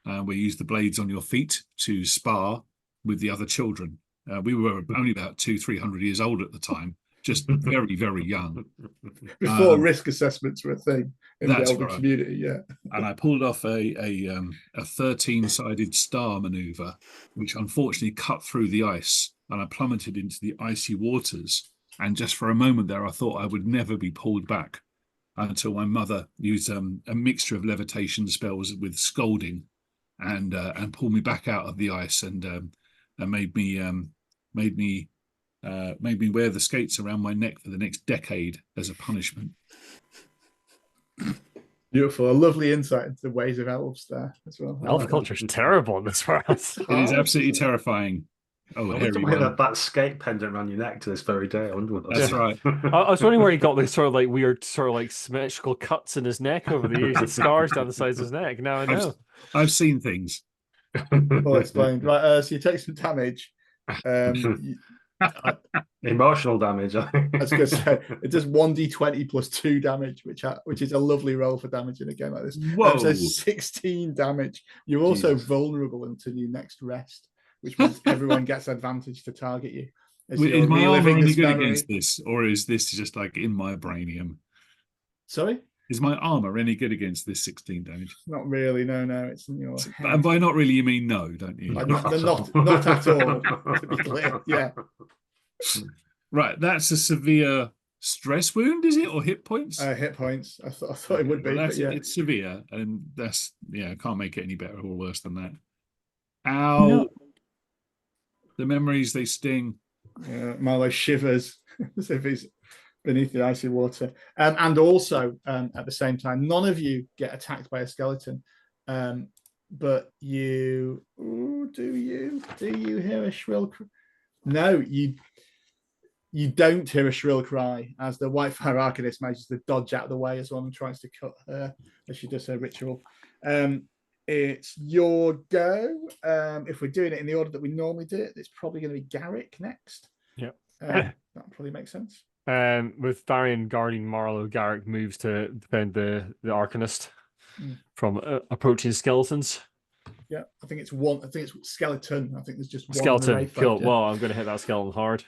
where you use the blades on your feet to spar with the other children. We were only about 200-300 years old at the time, just very, very young. Before risk assessments were a thing in the Elven community, yeah. And I pulled off a 13-sided star maneuver, which unfortunately cut through the ice, and I plummeted into the icy waters. And just for a moment there, I thought I would never be pulled back until my mother used a mixture of levitation spells with scolding and pulled me back out of the ice and made me wear the skates around my neck for the next decade as a punishment. Beautiful, a lovely insight into the ways of elves there as well. Elf culture is terrible in this world. It is absolutely terrifying. Oh, that skate pendant around your neck to this very day. I wonder what that's right. I was wondering where he got these sort of like weird, sort of like symmetrical cuts in his neck over the years and scars down the sides of his neck. Now I know. I've seen things. All explained. Right, so you take some damage. Emotional damage. I was going to say it does 1d20 plus 2 damage, which is a lovely roll for damage in a game like this. Whoa! So 16 damage. You're also vulnerable until your next rest, which means everyone gets advantage to target you. Is my armor any good against this, or is this just like in my brainium? Sorry? Is my armor any good against this 16 damage? Not really, no. It's in your head. And by not really, you mean no, don't you? Not at all, to be clear. Yeah. Right, that's a severe stress wound, is it, or hit points? Hit points. I thought it would be. Well, yeah. It's severe, and that's I can't make it any better or worse than that. Ow! No. The memories, they sting. Marlowe shivers as if he's beneath the icy water. And also, at the same time, none of you get attacked by a skeleton. But you... Ooh, do you hear a shrill cry? No, you don't hear a shrill cry as the Whitefire Arcanist manages to dodge out of the way as one tries to cut her as she does her ritual. It's your go. If we're doing it in the order that we normally do it, it's probably going to be Garrick next. Yeah. That probably makes sense. With Varian guarding Marlowe, Garrick moves to defend the Arcanist from approaching skeletons. Yeah, I think it's one. I think it's skeleton. I think there's just one skeleton. Cool. Well, I'm going to hit that skeleton hard.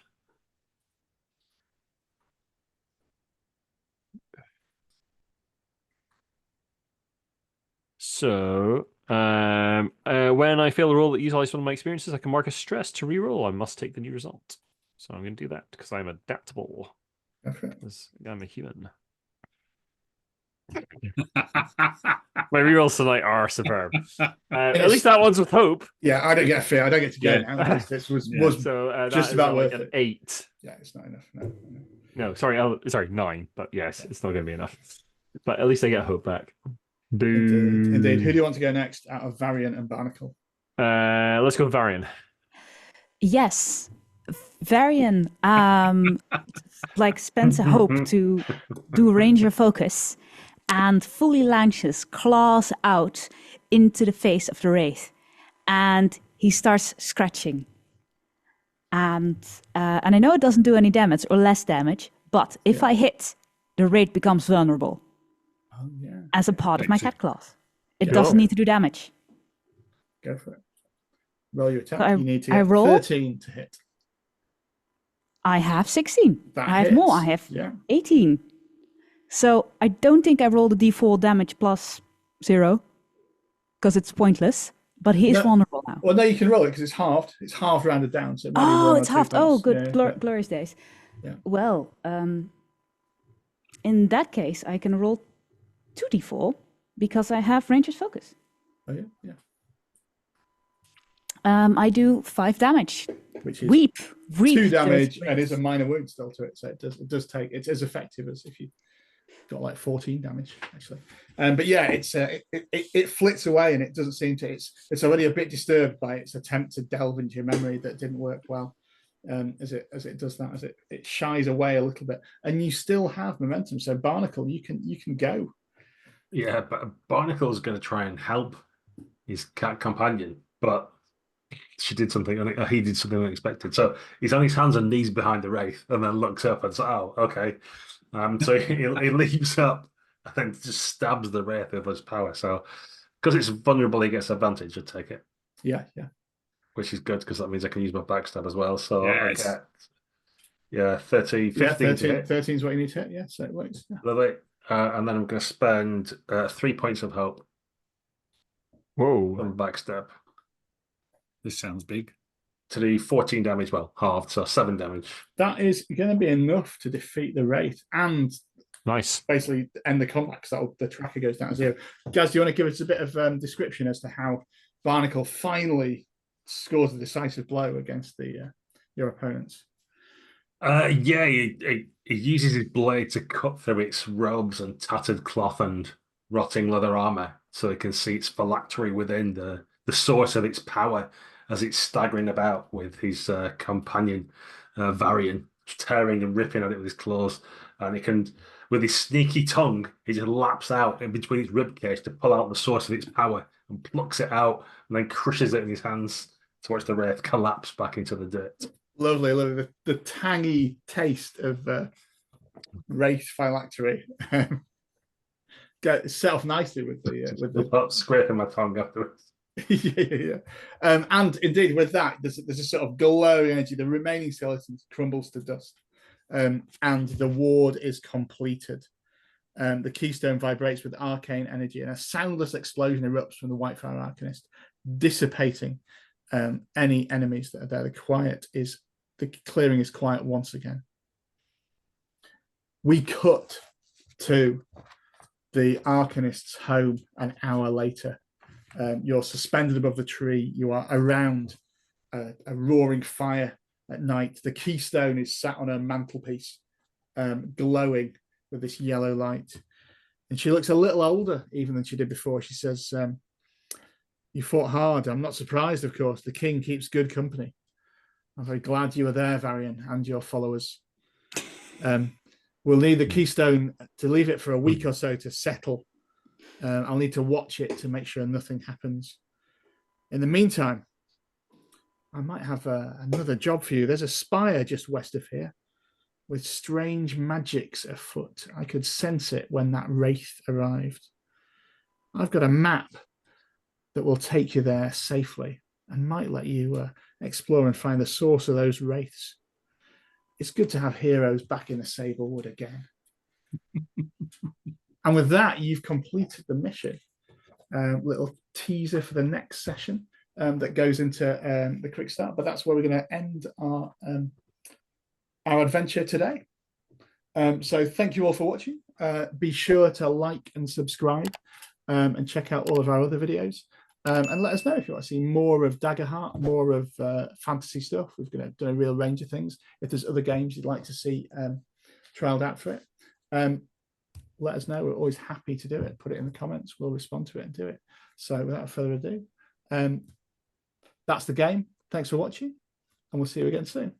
So, when I fail a roll that utilizes one of my experiences, I can mark a stress to reroll. I must take the new result. So I'm going to do that because I'm adaptable. Okay. I'm a human. My rerolls tonight are superb. At least that one's with hope. Yeah, I don't get a fear. I don't get to go now. This was so just about worth like it. 8. Yeah, it's not enough. No, sorry, 9. But yes, it's not going to be enough. But at least I get hope back. Boo. Indeed. Who do you want to go next out of Varian and Barnacle? Let's go with Varian. Yes. Varian spends a hope to do ranger focus and fully launches claws out into the face of the wraith, and he starts scratching. And I know it doesn't do any damage or less damage, but if I hit, the wraith becomes vulnerable. Oh, yeah. As a part of my cat claws. It doesn't need to do damage. Go for it. Roll your attack. So you need to get 13 to hit. I have 16. I have hits. more. I have 18. So I don't think I rolled the d4 damage plus 0 because it's pointless. But he is vulnerable now. Well, no, you can roll it because it's halved. It's half rounded down. So it's halved. Oh, good. Glorious days. Yeah. Well, in that case, I can roll 2d4 because I have ranger's focus. Oh, yeah, yeah. I do 5 damage. Which is Weep. 2 damage, just and is a minor wound still to it. So it does take, it's as effective as if you got like 14 damage actually. But yeah, it flits away, and it doesn't seem to. It's already a bit disturbed by its attempt to delve into your memory that didn't work well. As it does that, as it shies away a little bit, and you still have momentum. So Barnacle, you can go. Yeah, but Barnacle's going to try and help his cat companion, but he did something unexpected. So he's on his hands and knees behind the wraith, and then looks up and says, "Oh, okay." So he leaps up and then just stabs the wraith with his power. So because it's vulnerable, he gets advantage. I take it. Yeah. Which is good because that means I can use my backstab as well. So Yes. I get 30, 15 yeah, to hit. 13 is what you need to hit. Yeah, so it works. Yeah. Lovely. And then I'm going to spend 3 points of hope Whoa. on backstab This sounds big. to do 14 damage. Well, halved, so 7 damage. That is going to be enough to defeat the wraith and Nice. basically end the combat because the tracker goes down to 0. Guys, do you want to give us a bit of description as to how Barnacle finally scores a decisive blow against your opponents? Yeah, he uses his blade to cut through its robes and tattered cloth and rotting leather armor, so he can see its phylactery within the source of its power as it's staggering about with his companion Varian, tearing and ripping at it with his claws, and he can, with his sneaky tongue, he just laps out in between its ribcage to pull out the source of its power and plucks it out, and then crushes it in his hands to watch the wraith collapse back into the dirt. Lovely. The tangy taste of wraith phylactery set off nicely with the scraping my tongue afterwards. yeah. And indeed, with that, there's a sort of glowing energy. The remaining skeleton crumbles to dust, and the ward is completed. The keystone vibrates with arcane energy, and a soundless explosion erupts from the Whitefire Arcanist, dissipating any enemies that are there. The clearing is quiet once again. We cut to the Arcanist's home an hour later. You're suspended above the tree. You are around a roaring fire at night. The keystone is sat on a mantelpiece, glowing with this yellow light. And she looks a little older even than she did before. She says, "You fought hard. I'm not surprised, of course. The king keeps good company. I'm very glad you were there, Varian, and your followers. We'll need the keystone to leave it for a week or so to settle. I'll need to watch it to make sure nothing happens. In the meantime, I might have another job for you. There's a spire just west of here with strange magics afoot. I could sense it when that wraith arrived. I've got a map that will take you there safely and might let you explore and find the source of those wraiths. It's good to have heroes back in the Sablewood again." And with that, you've completed the mission. Little teaser for the next session that goes into the quick start, but that's where we're going to end our adventure today. So thank you all for watching. Be sure to like and subscribe and check out all of our other videos. And let us know if you want to see more of Daggerheart, more of fantasy stuff. We've done a real range of things. If there's other games you'd like to see trialed out for it, let us know. We're always happy to do it. Put it in the comments. We'll respond to it and do it. So without further ado, that's the game. Thanks for watching, and we'll see you again soon.